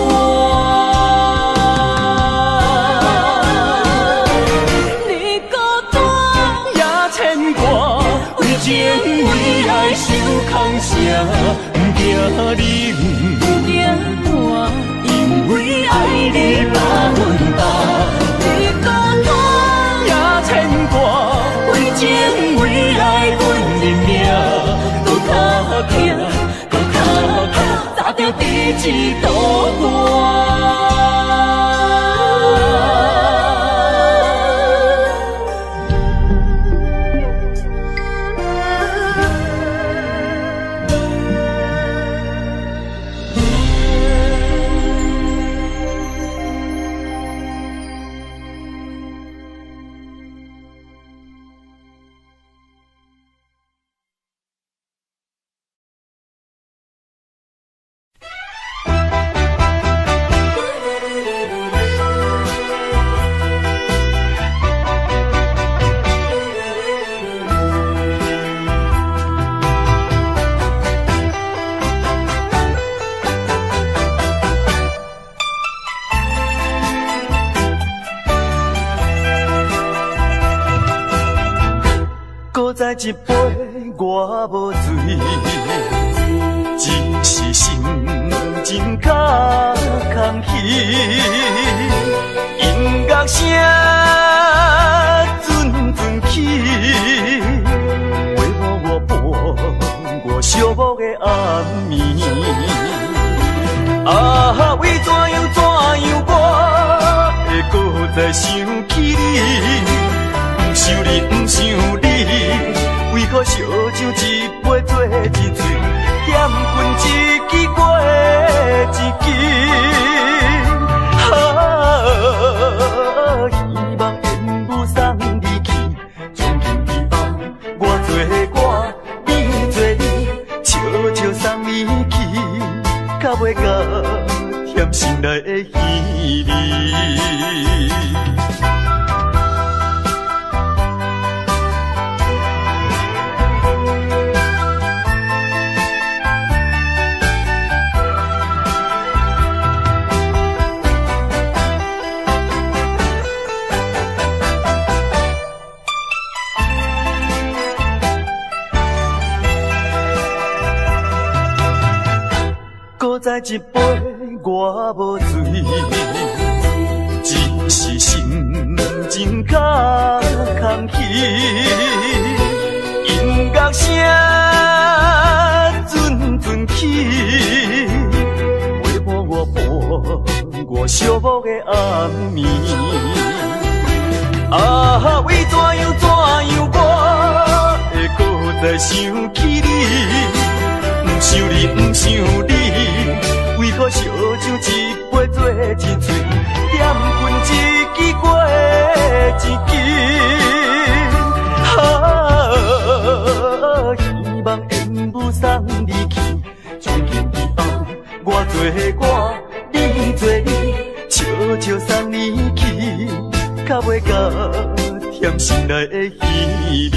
日孤单也牵挂，为情为爱受空伤。不惊冷，不惊寒，因为爱你百分百。日孤单也牵挂，为情为爱，阮认命，搁一道歌。再一杯我无醉，只是心真较空虚。音乐声阵阵起，陪伴我伴我寂寞的暗暝。啊，为怎样我会搁再想起你？不想你，不想你。为何烧酒一杯做一醉，点困一支过一支。希望烟雾送你去，从今以后我做我，你做你，悄悄送你去，到尾到甜心内的稀微。再一杯我无醉，只是心真较空虚。音乐声阵阵起，陪伴我伴我寂寞的暗暝。啊，为怎样我会搁再想起你？不想你，不想你，为何烧酒一杯做一醉，点困一支过一支。希望烟雾送你去，从今以后我做我，你做你，悄悄送你去，到尾到甜心内的稀微。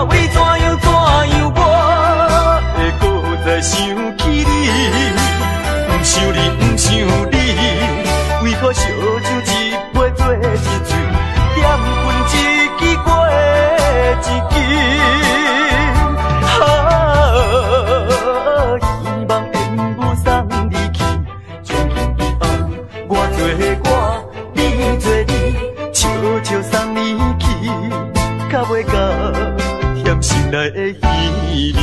为怎样我会搁再想起你？不想你，不想你，为何烧酒一杯做一醉，点困一支过一希望烟雾送你去，从今以后我做我，你做你，悄悄送你去，到尾到甜心内的稀微。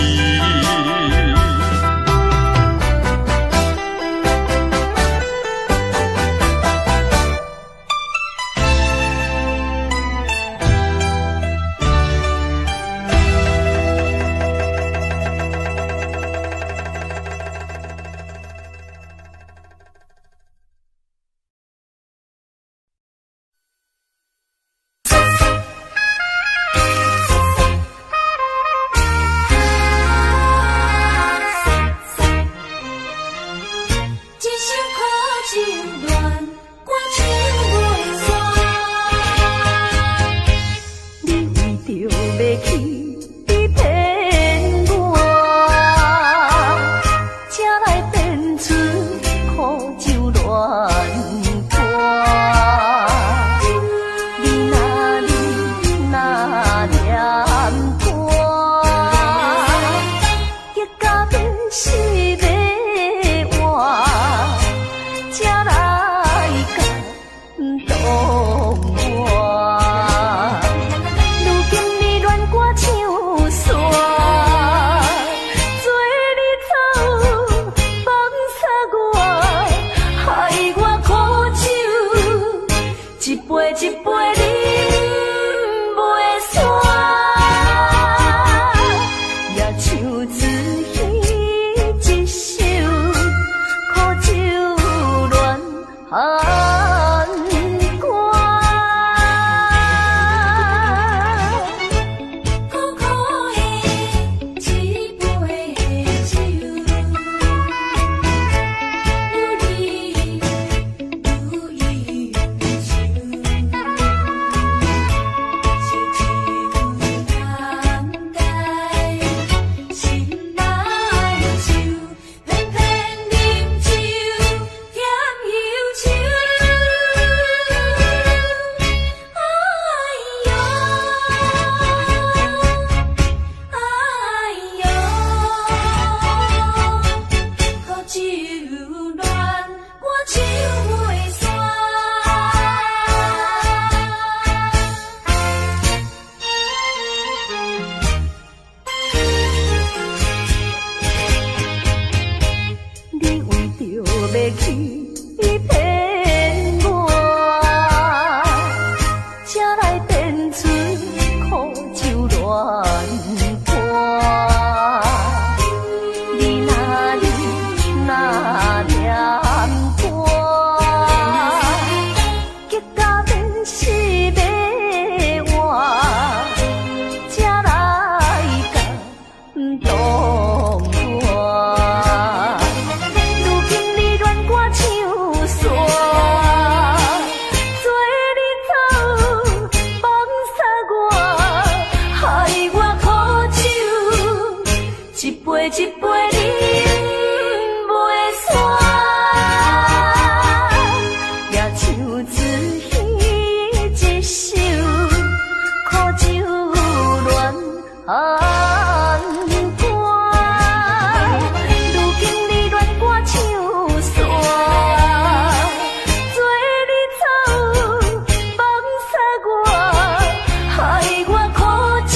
去骗我，才来变出苦酒乱歌。你哪里那念歌，结果变是要我，才来甲唔懂我。如今你乱歌唱山，做你走放撒我，害我苦酒一杯一杯饮袂煞，也唱自彼一首苦酒乱歌。如今你乱歌唱山，做你走放撒我，害我苦酒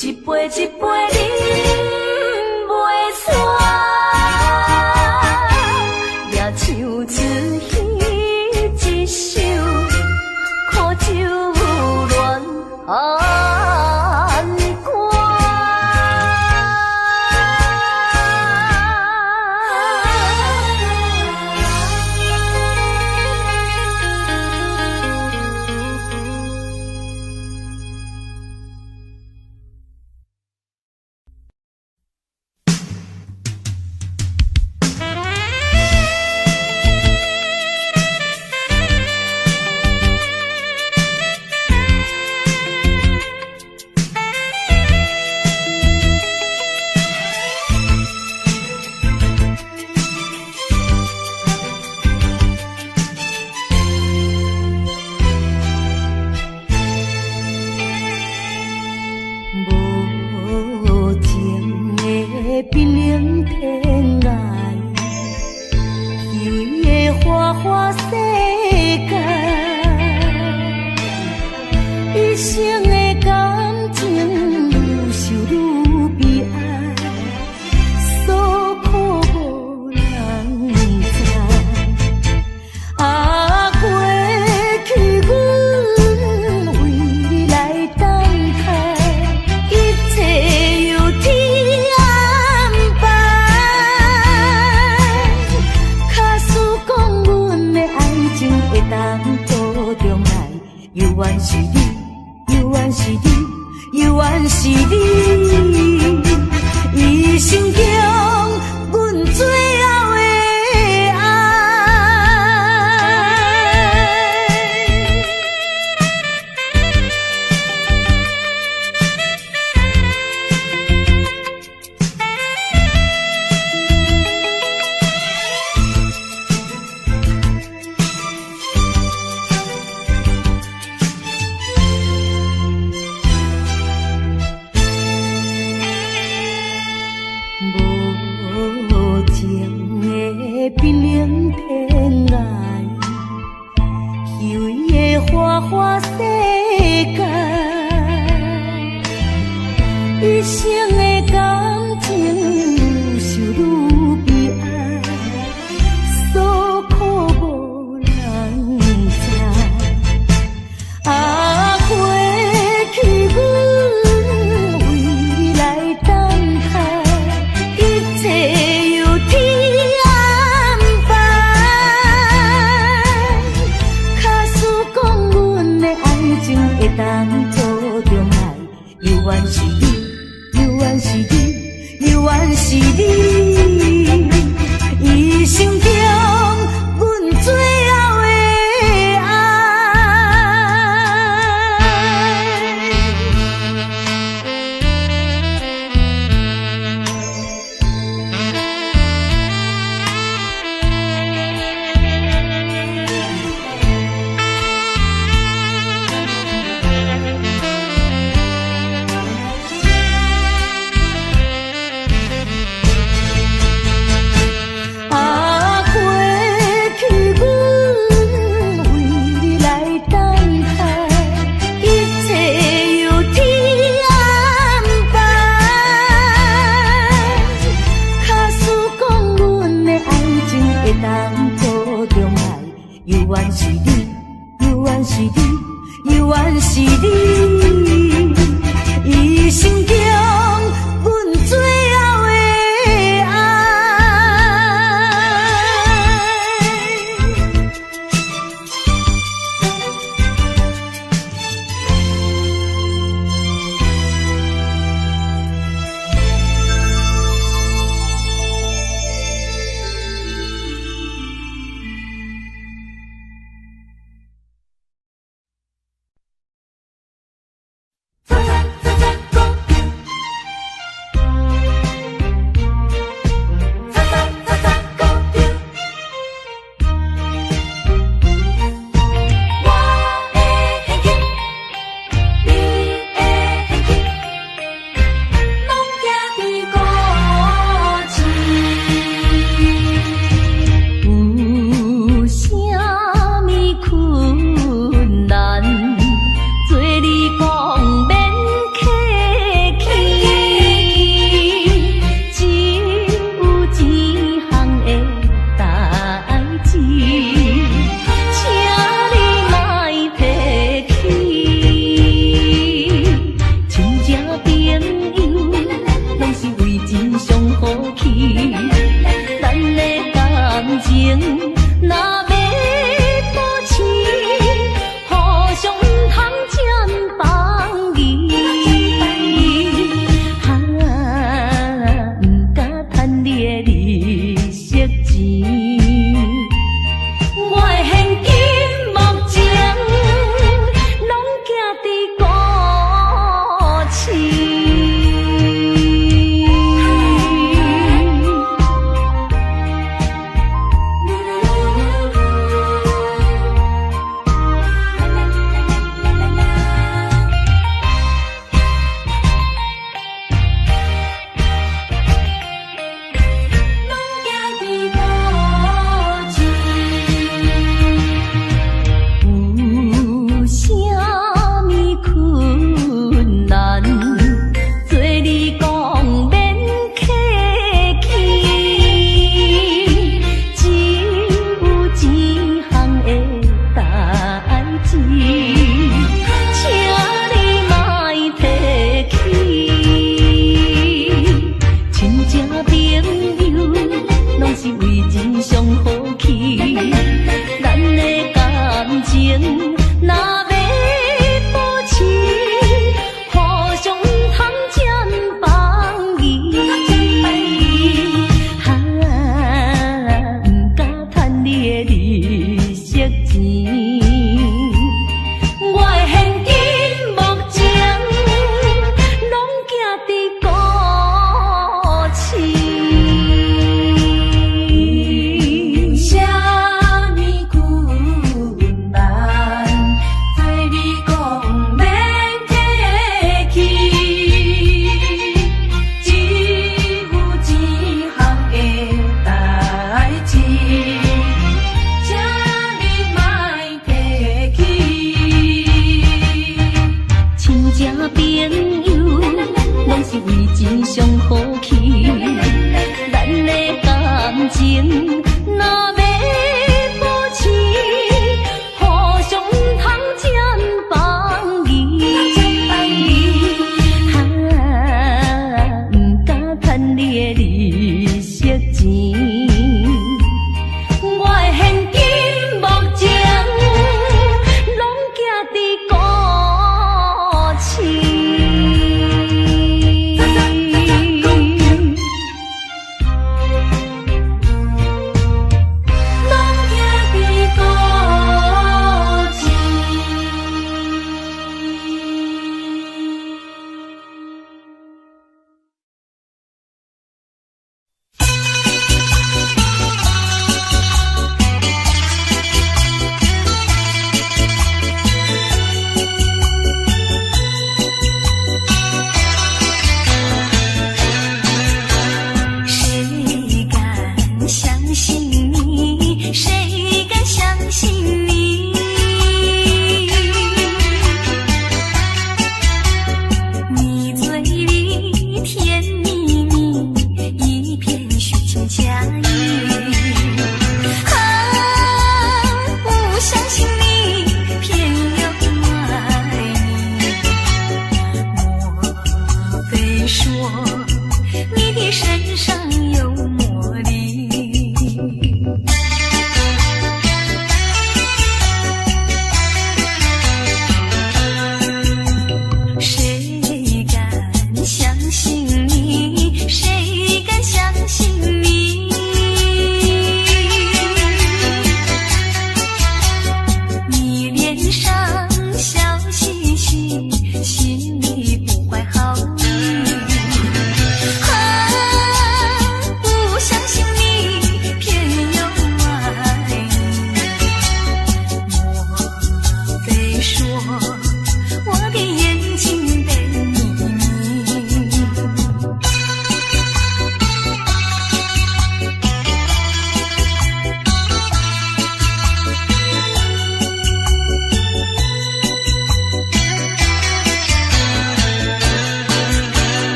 一杯一杯饮袂煞，也唱自彼一首苦酒乱歌。无情的冰冷天涯，虚伪的花花世界，一生的感情愈受愈悲哀，所苦无人知。啊，过去阮为你来等待。一切由天安排，假使讲阮的爱情会当保重来，犹原是你，犹原是你，犹原是你，一生中阮最后的爱。无情的冰冷天涯，虚伪的花花世界，一生的感情愈受愈悲哀，所苦无人知。啊，过去阮为你来等待，一切由天安排。假使讲阮的爱情会当保重来，犹原是你，犹原是远是你，犹原是你，犹原是你，一生中阮最后的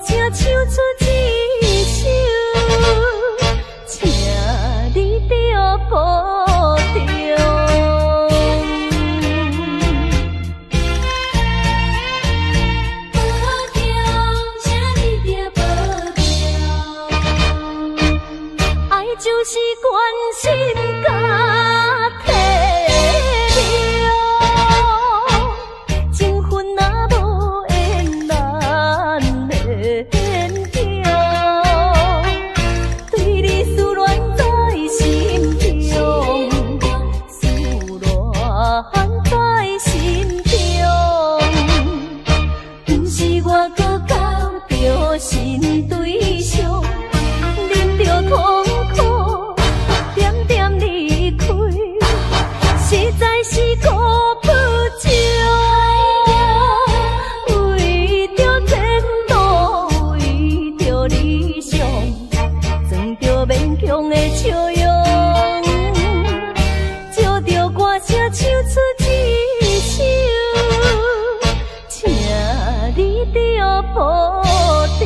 请唱出一首，请你着保重。就是关心甲体谅，情分若无缘难免掉，对你思恋在心中，思恋在心中，不是我搁交着新对象，忍着痛苦。实在是顾不着，为着前途，为着理想，装着勉强的笑容，借着歌声唱出一首，请你着保重。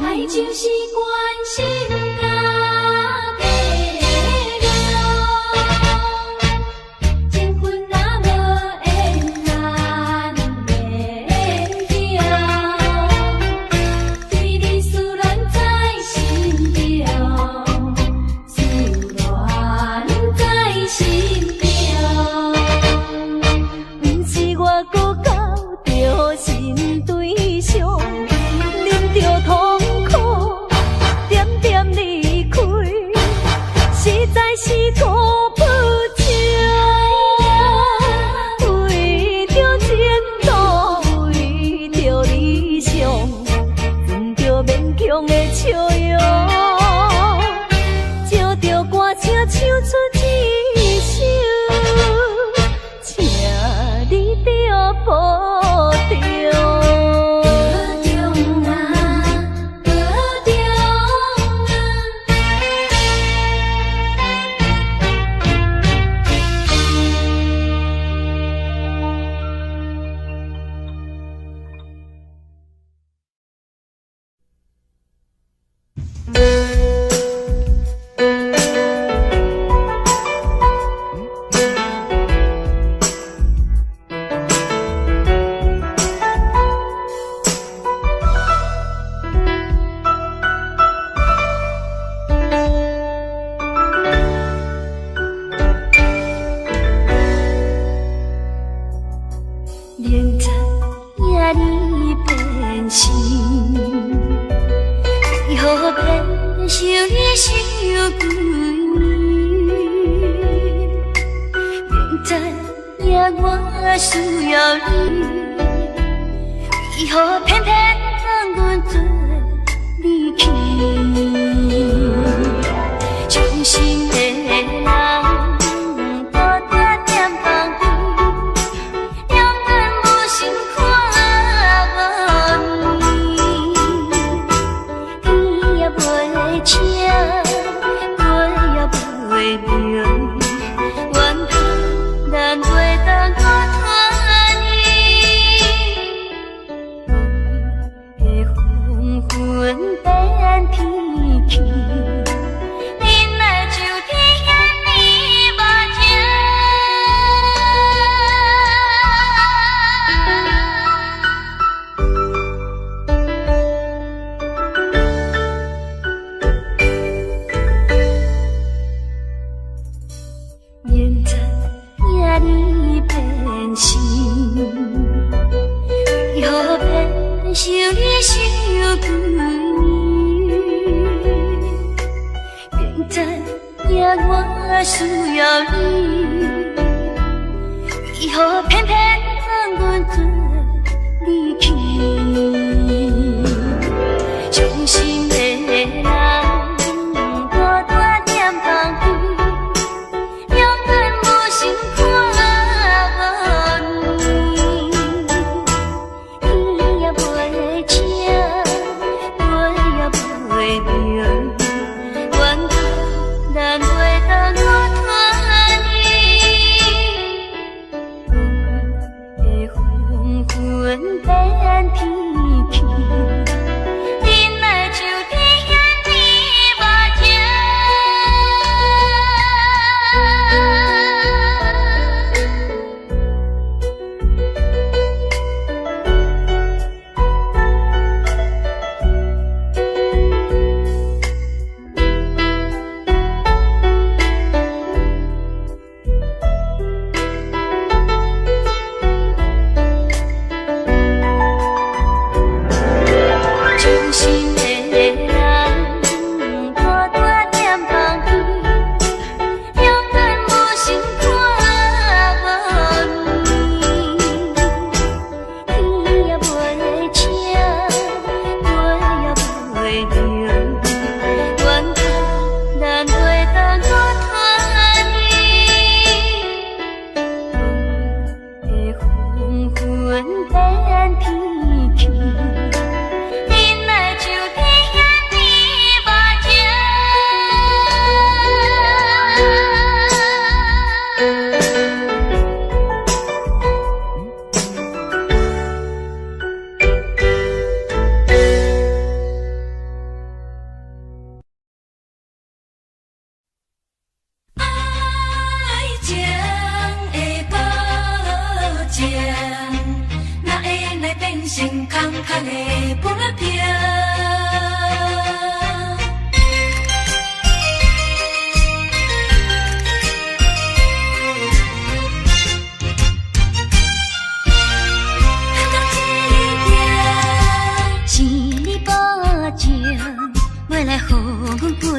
爱就是关心。天天看的不平。要来予阮过着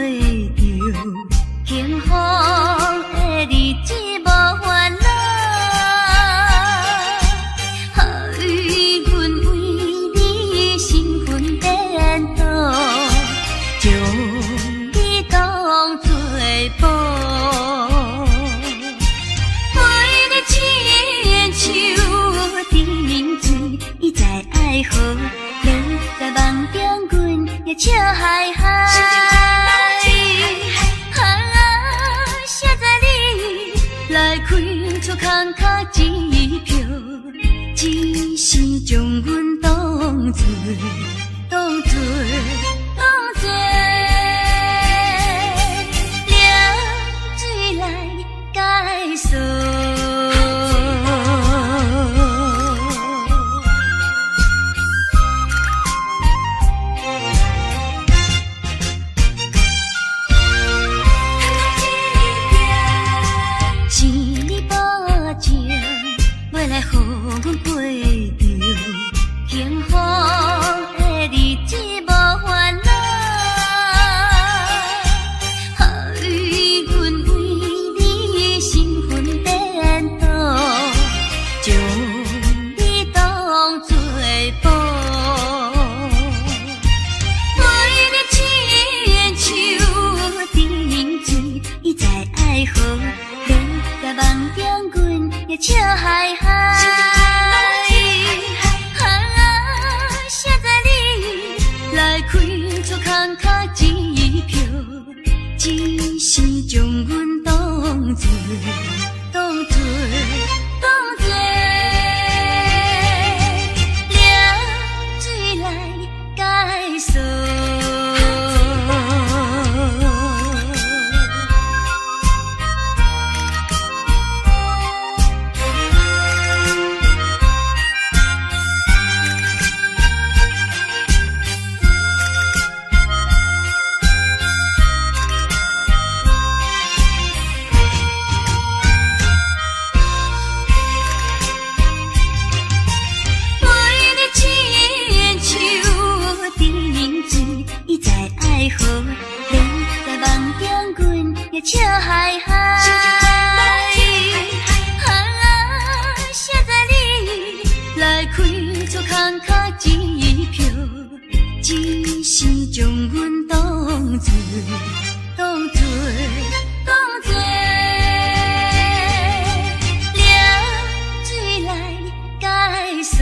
幸福的日子，无烦恼。予阮为你身份颠倒，将你当作宝。为你亲像甜水，伊在爱河流在梦中，阮也笑嗨嗨。开出空壳支票，只是将阮当作凉水来解锁。要来予阮过着幸福的日子，无烦恼。予阮为你身份颠倒，将你当作宝。为你亲像甜水，伊在爱河流在梦中，阮也笑嗨嗨。开出空壳支票，只是将阮当作凉水来解锁。笑嗨嗨，写在你来开出空壳支票，只是将阮当作凉水来解锁。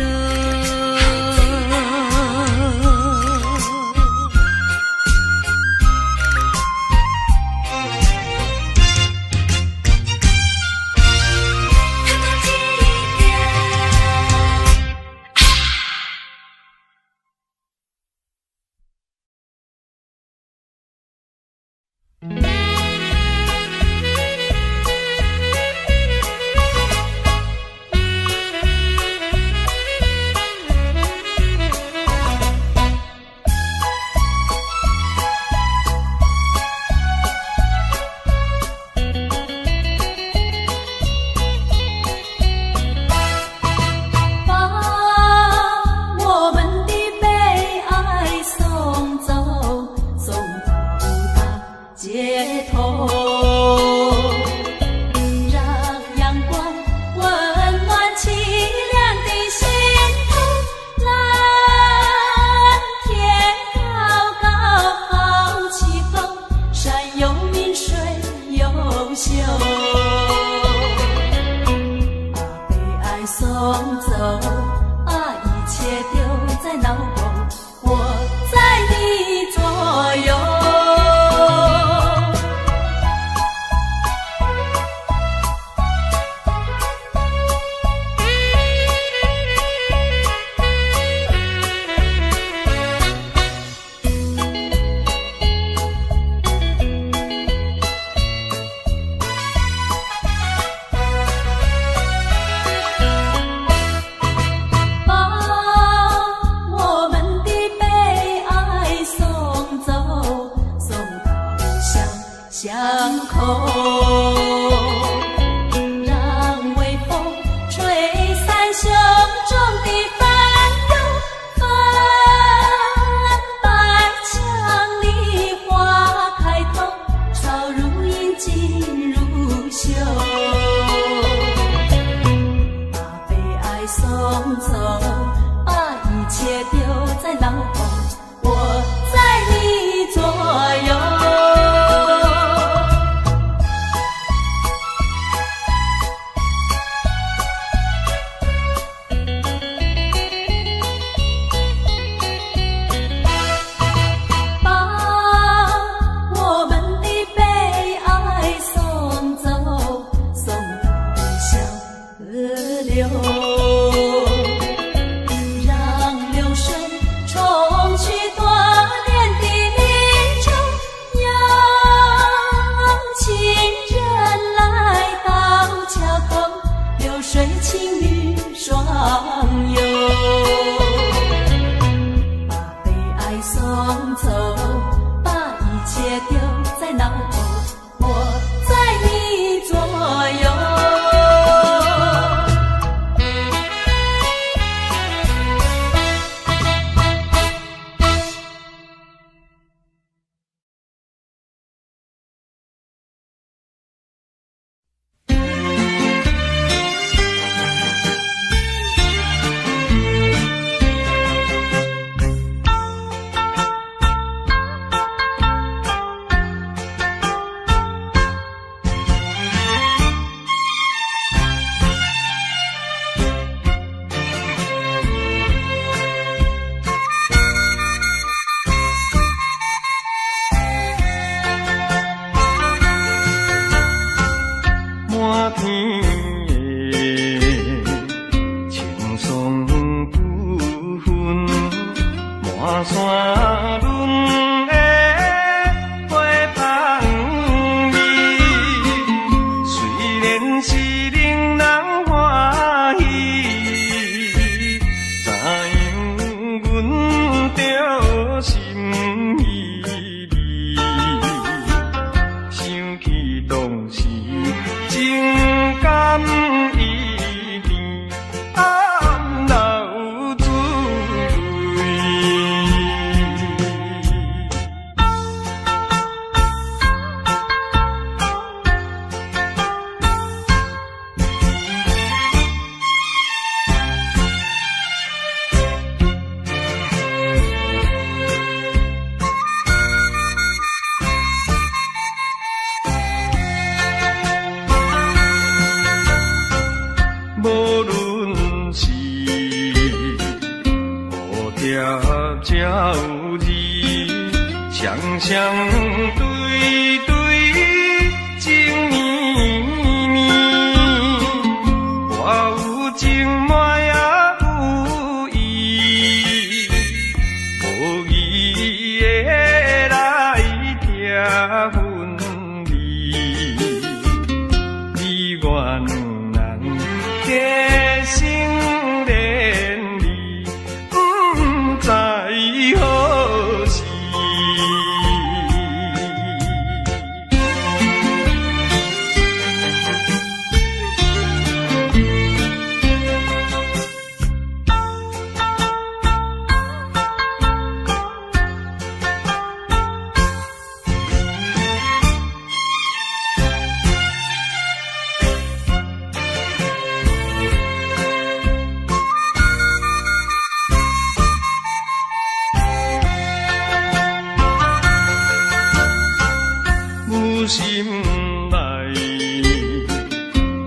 看山轮的花香味，虽然是令人欢喜，怎样阮着心稀微，想起当时情感依恋，暗流珠泪。无论是蝴蝶才有字，双双对对情绵绵，我有情满也有意，无义的来听分离，你我两人结成连理，不知何时。有心内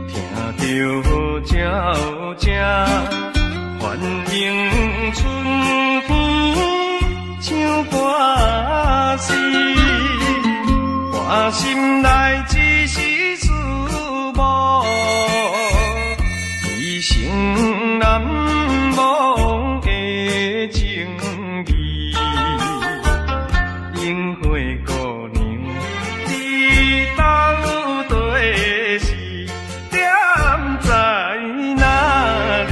听着鸟声，反映春天唱歌诗，我心内只是思慕，一生难忘的情义，樱花姑娘。你到底是点在哪里？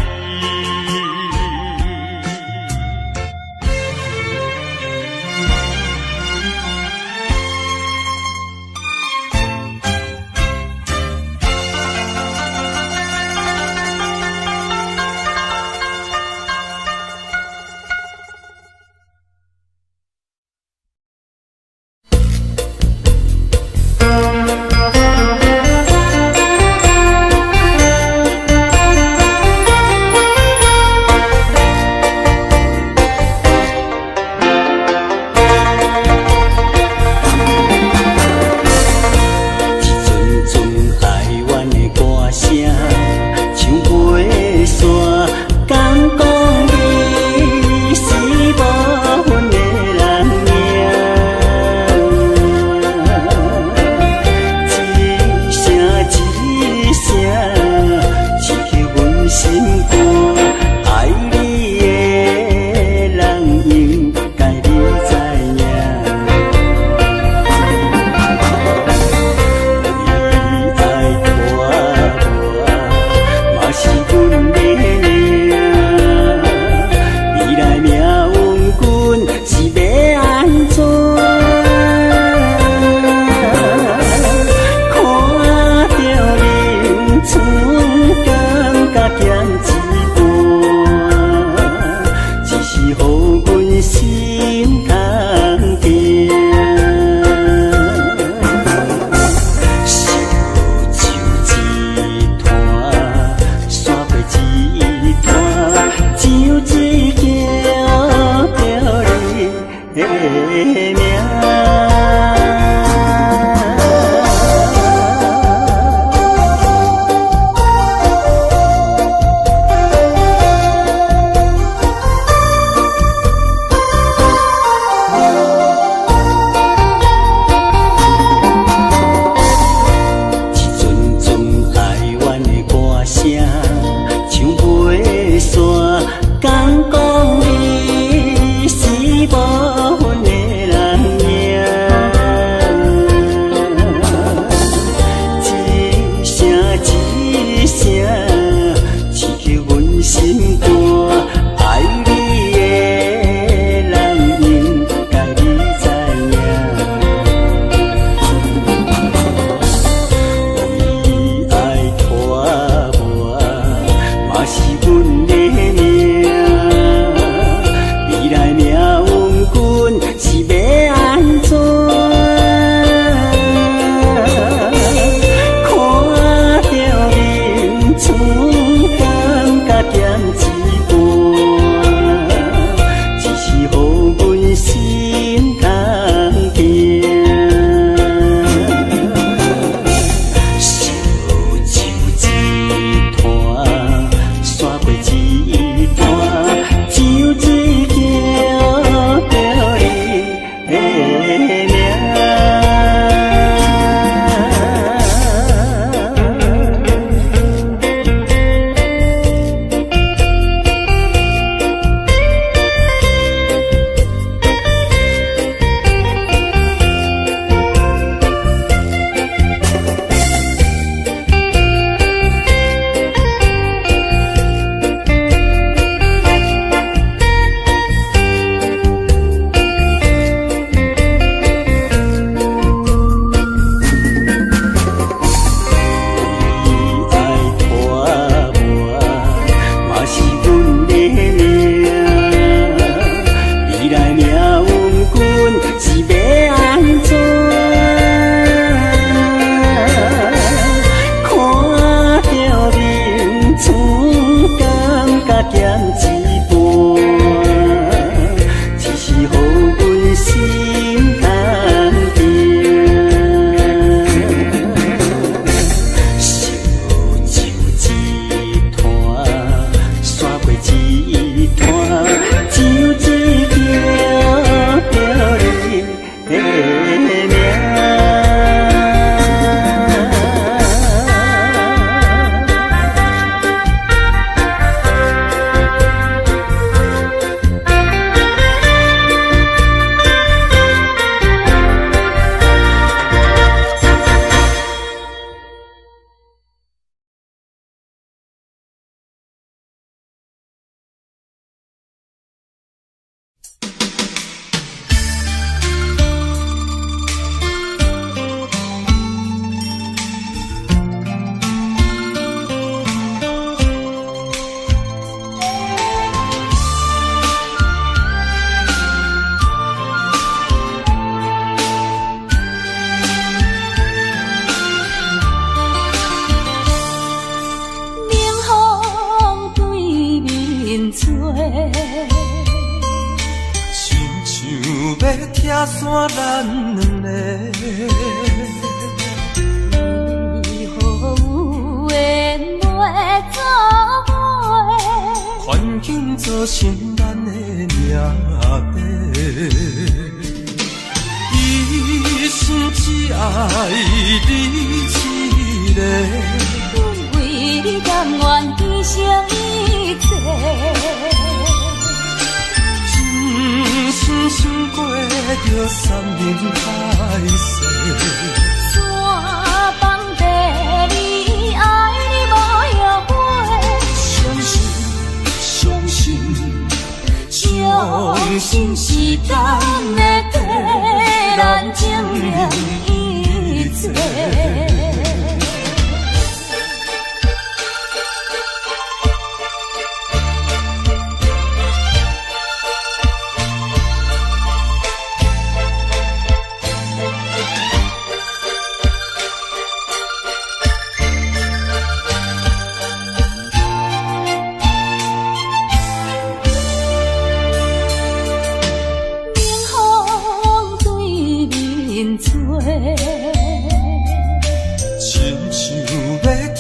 是要安怎？看着面子，感觉减一半，只是予阮心安定。烧酒一坛，刷过一坛，酒一条条你的名。拆散咱两个，以后有缘袂做伙，环境造成咱的命白。一生只爱你一个，阮为你甘愿牺牲一切。深深过着山盟海誓，山崩地离，爱你无后悔。相信相信相信时间会替咱证明一切。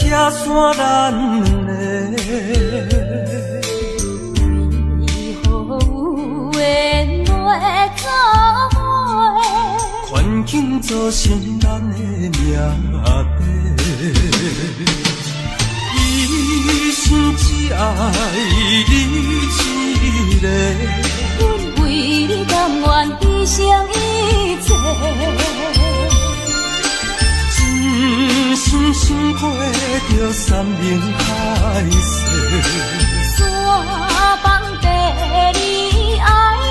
拆散咱两个，以后有缘袂做伙，环境造成咱的命白。一生只爱你一个，阮为你甘愿牺牲一切。深深过着山盟海誓，山崩地离，爱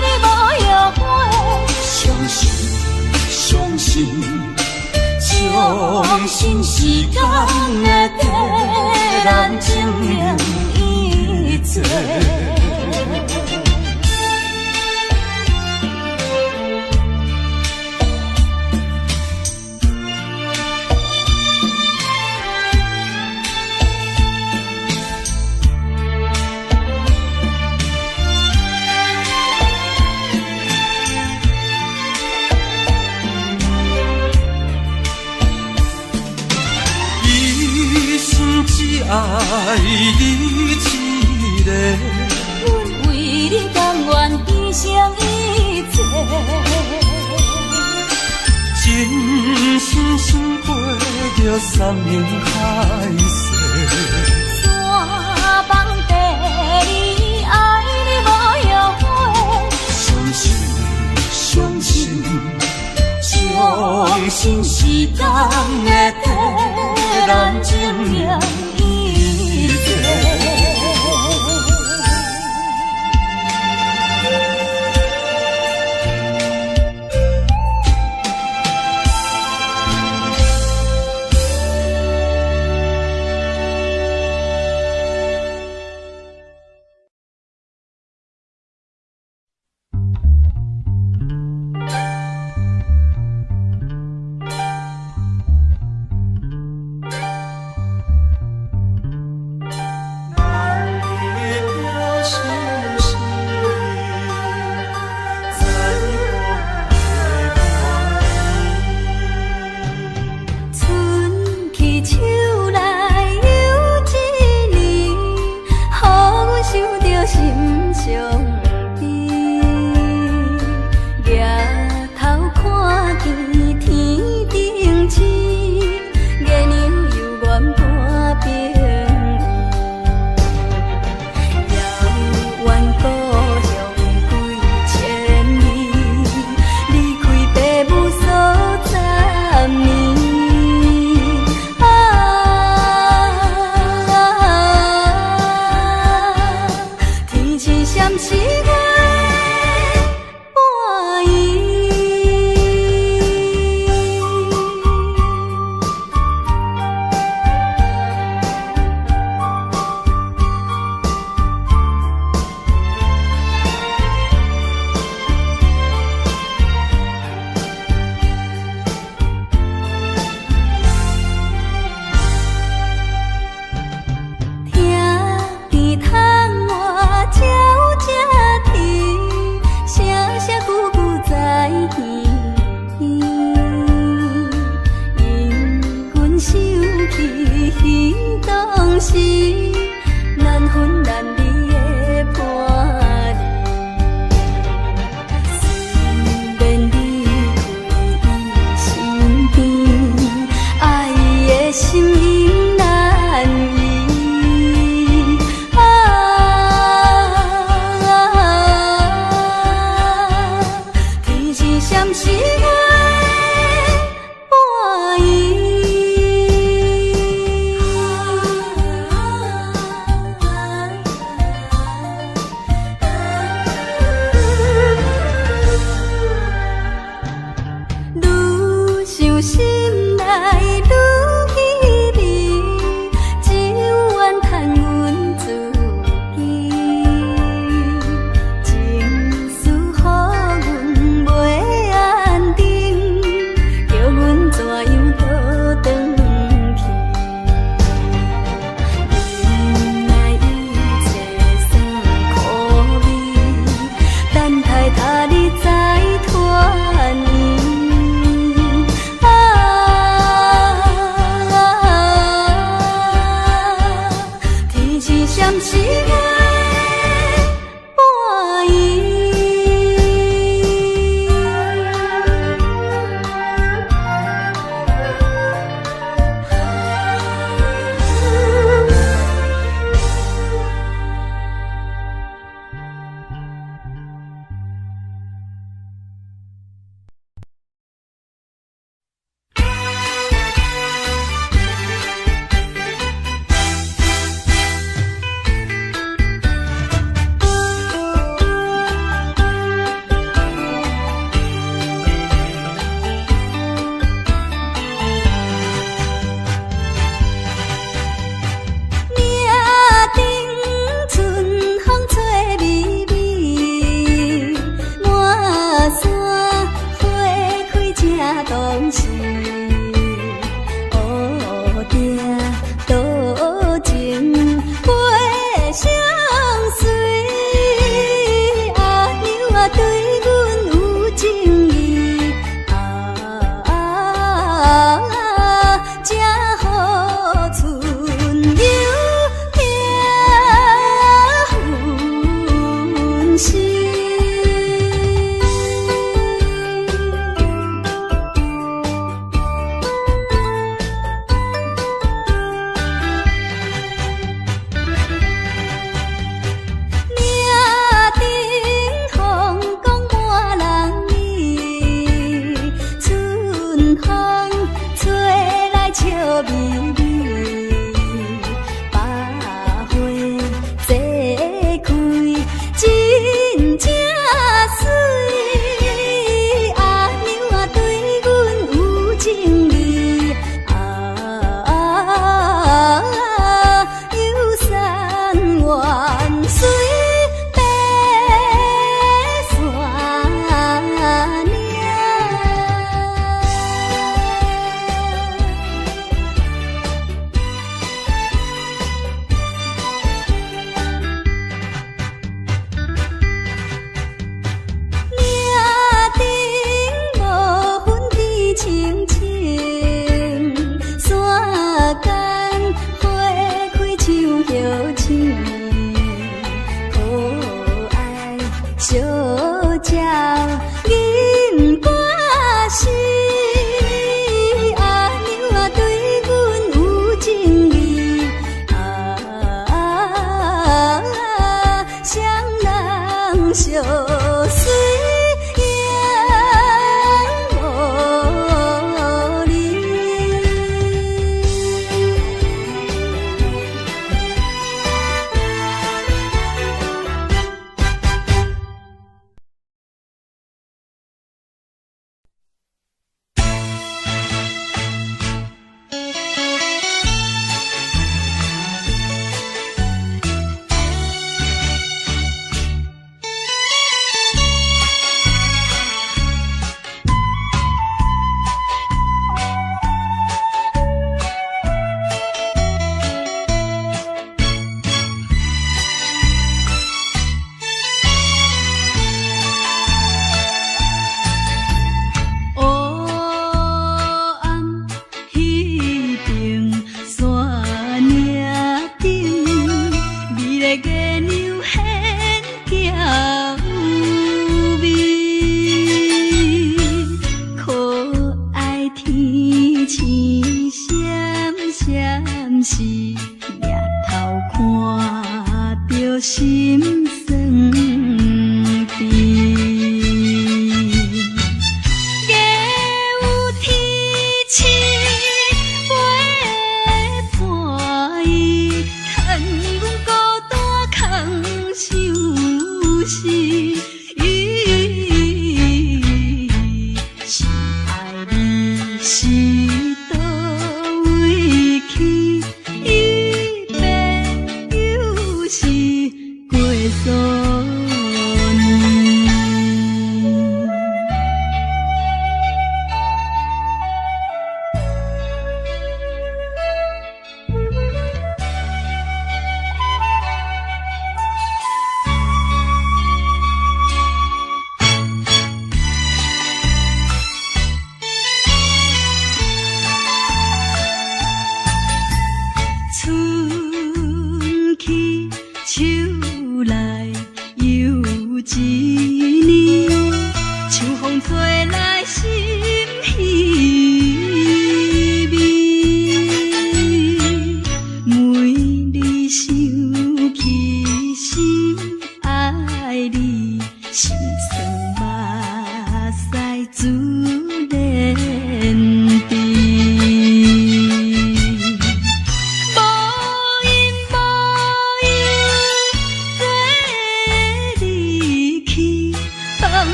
你无后悔。相信相信相信时间会替咱证明一切。只爱你一个，阮为你甘愿牺牲一切。真深深过着山盟海誓，山崩地离，爱你无后悔。相信相信相信时间会替咱证明一切。彼当时，难分难离的伴侣，思念你过伊身边，爱的心意难移。天是闪时月半愈想心内愈稀微，只愿叹阮自己，情思予阮袂安定，叫阮怎样倒转去？原来一切算苦味，等待他日再团圆。天是闪时月半当时，乌定多情会相随，阿娘啊对阮有情义，才好春又偏心。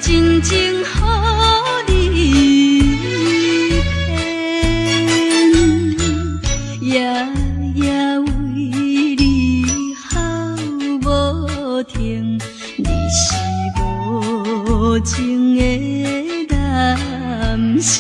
真情予你骗，夜夜为你好无停，你是无情的男性。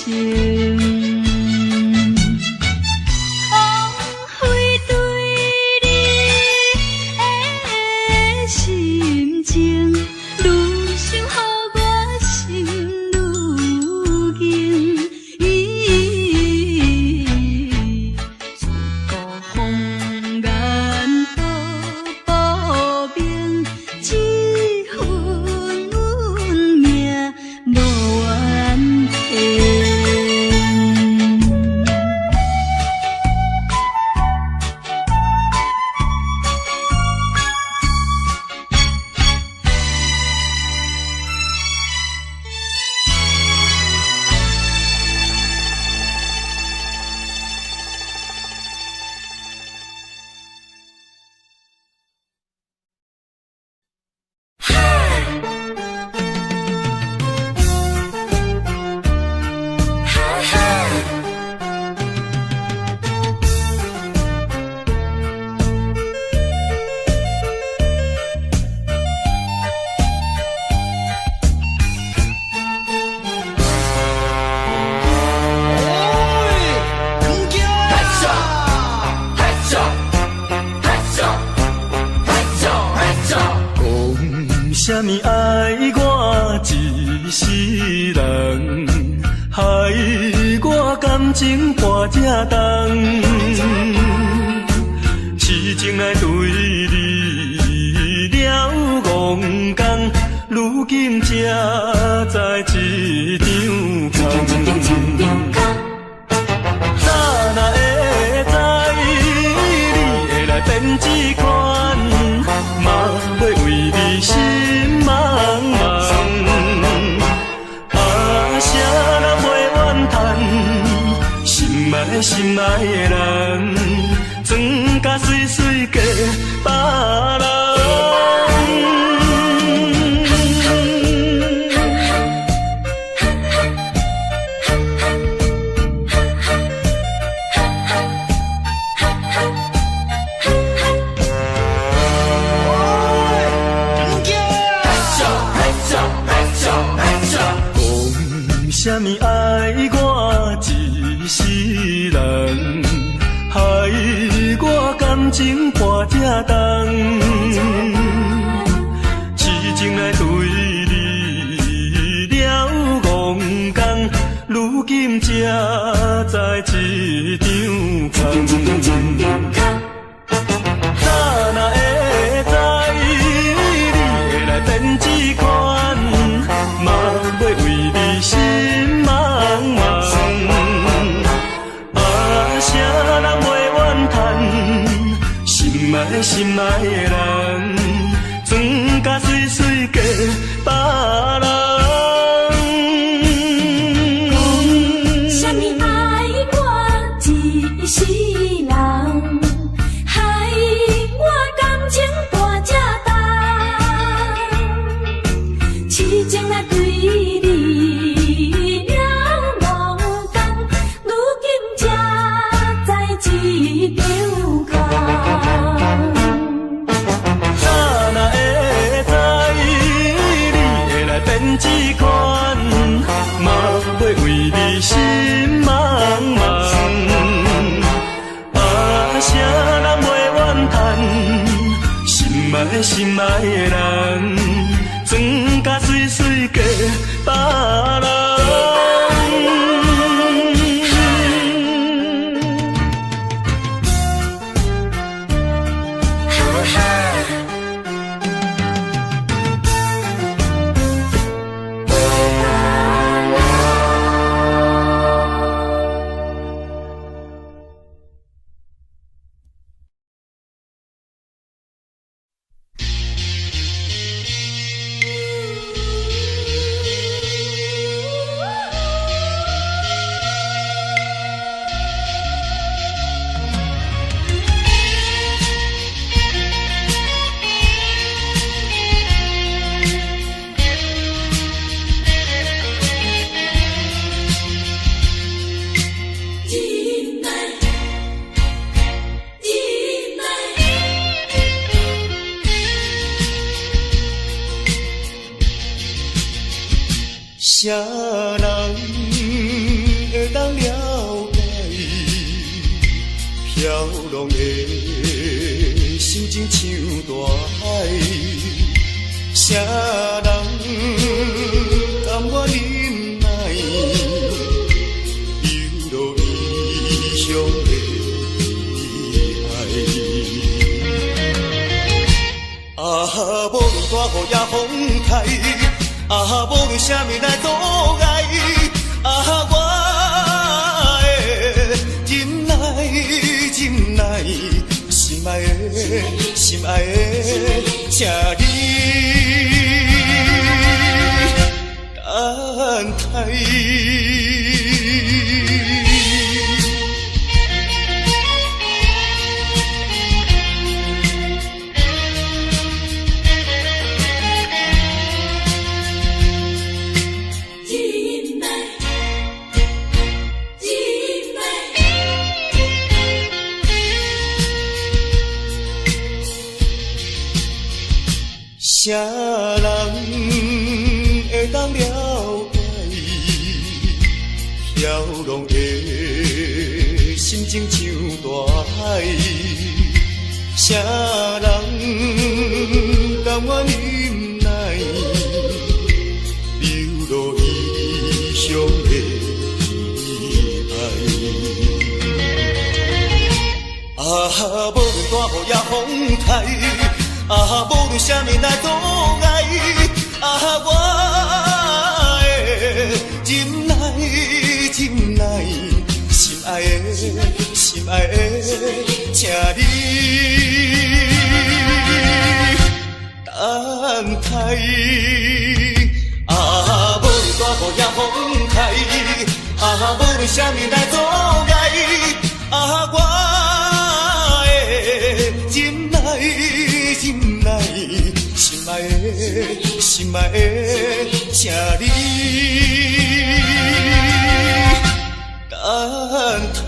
啥物爱我一世人，害我感情破这重，痴情来对你了戆讲，如今才知一场空。早若会知你会来变这款，嘛袂为你心茫茫。啥人袂怨叹，心爱的人，装甲水水嫁别人。啥物爱我一世人，害我感情破这重，痴情来对你了戆讲，如今才知一场空。早若会知你会来变这款，嘛袂为你心茫茫。啥人袂怨叹，心爱的人，装甲水水嫁别人。啥物爱我一世人，害我感情破这重，痴情来对你了戆讲，如今才知一场空。早若会知你会来变这款，嘛袂为你心茫茫。啥人袂怨叹，心爱的人，装甲水水嫁别人。啥人会当了解飘浪的心情像大海？啥人甘愿忍耐流落异乡的爱？啊，无论大雨也风台，啊，无论啥物来阻碍，啊，我的忍耐，忍耐，心爱的，心爱的，请你等待。啥人会当了解飘浪的心情像大海？啥人甘愿忍耐流落异乡的爱？啊，无论大雨也风台，啊，无论啥物来阻碍，啊，我的忍耐，忍耐，心爱的，心爱的，请你等待。啊，无论大雨也风台，啊，无论啥物来阻碍，啊，我的忍耐。忍耐，心爱的，心爱的，请你等待。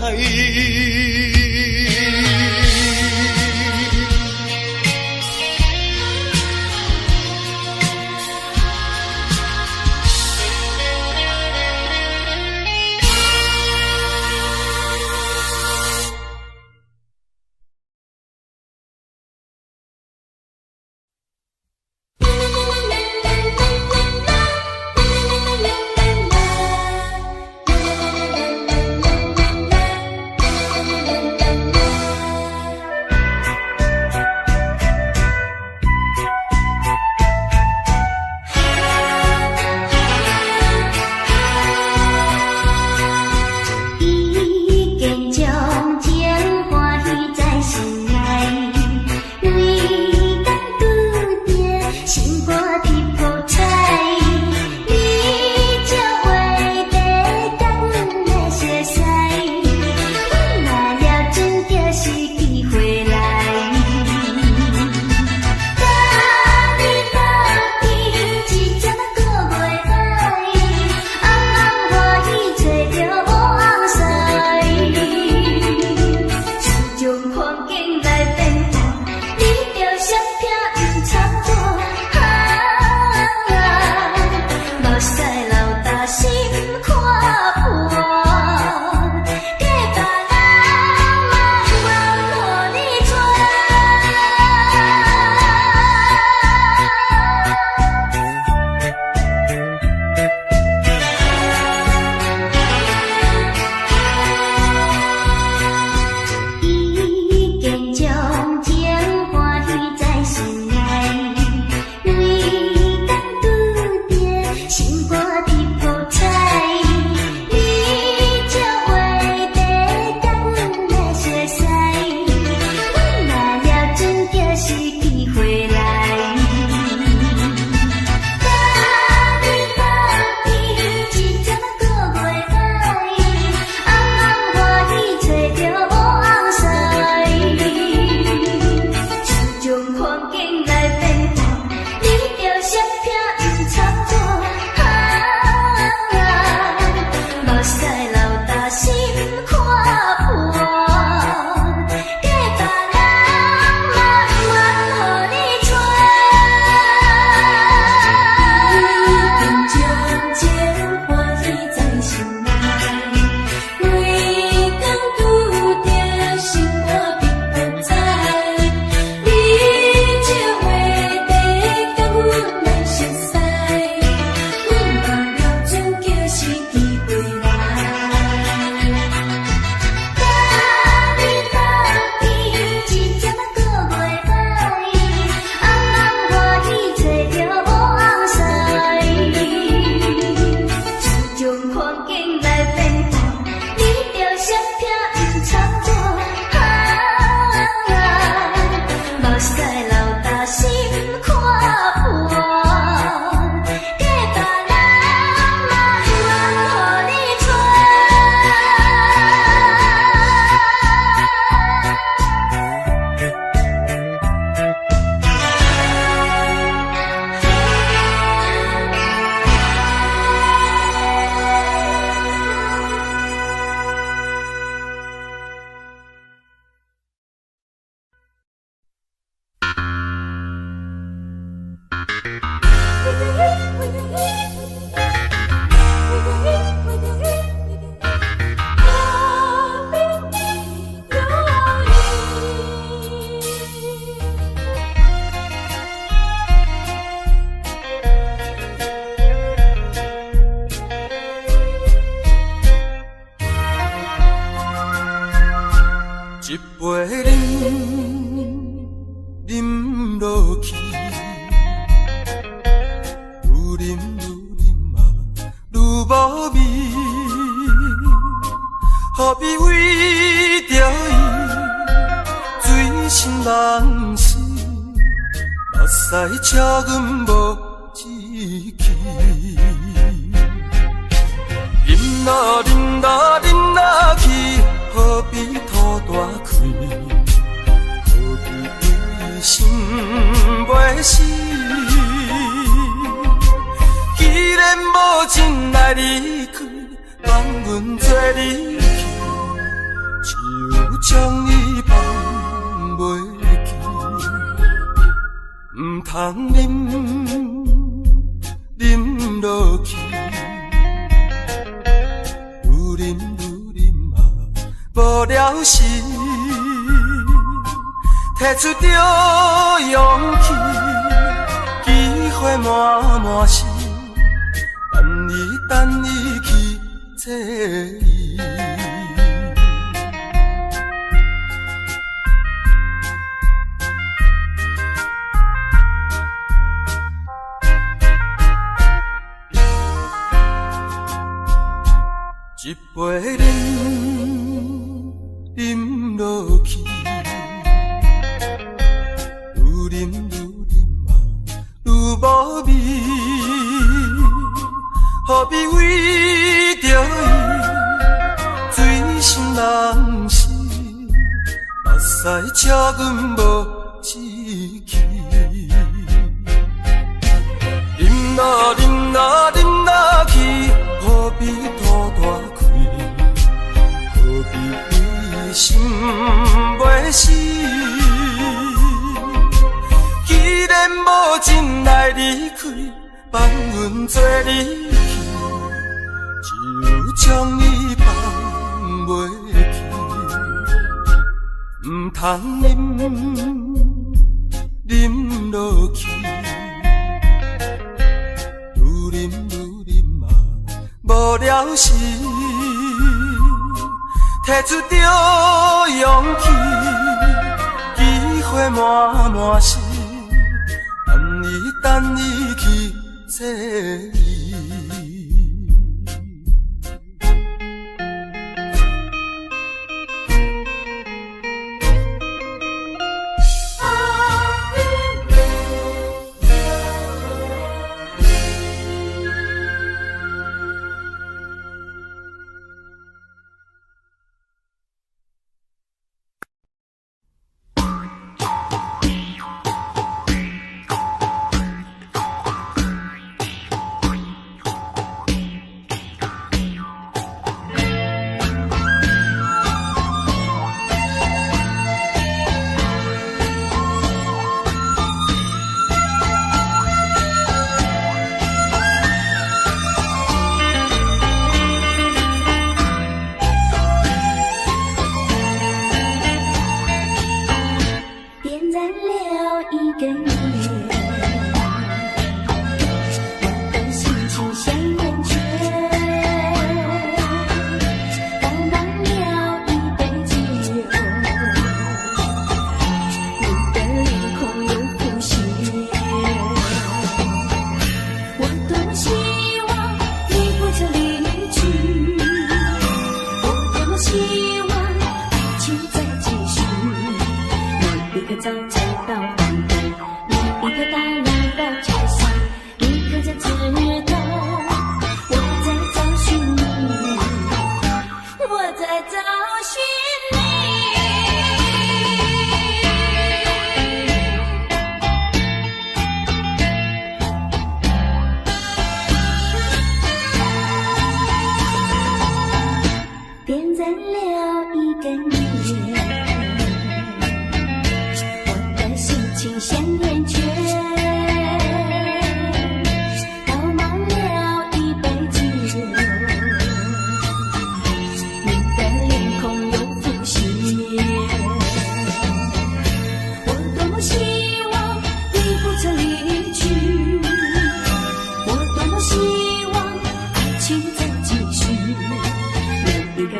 一杯饮落去，愈饮嘛愈无味，何必为着伊醉心梦死，目屎请阮无志气。饮啦饮啦饮啦去，何必吐大开？何必为心袂死？既然无真爱离开，放阮做离去，只有将你放袂记。唔通饮落去。无了时，摕出着勇气，机会满是，等你去找伊。一杯饮落去，愈饮嘛愈无味，何必为着伊醉心梦死，目屎请阮无志气。饮啦饮啦饮啦去，何必吐大开？何必心袂死，既然无真爱离开，放阮做离去，只有将你放袂记。唔通饮落去，愈饮嘛无了时。摕出着勇气，机会满是，等你去找伊。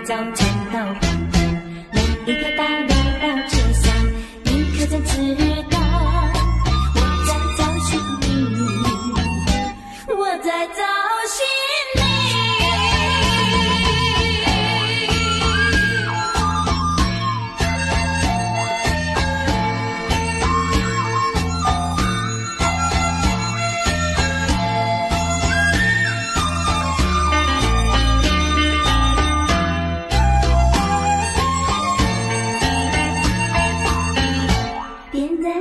早晨到黄昏，每一条大路到街上，你可曾知道？我在找寻你，我在找寻你。点燃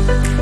你。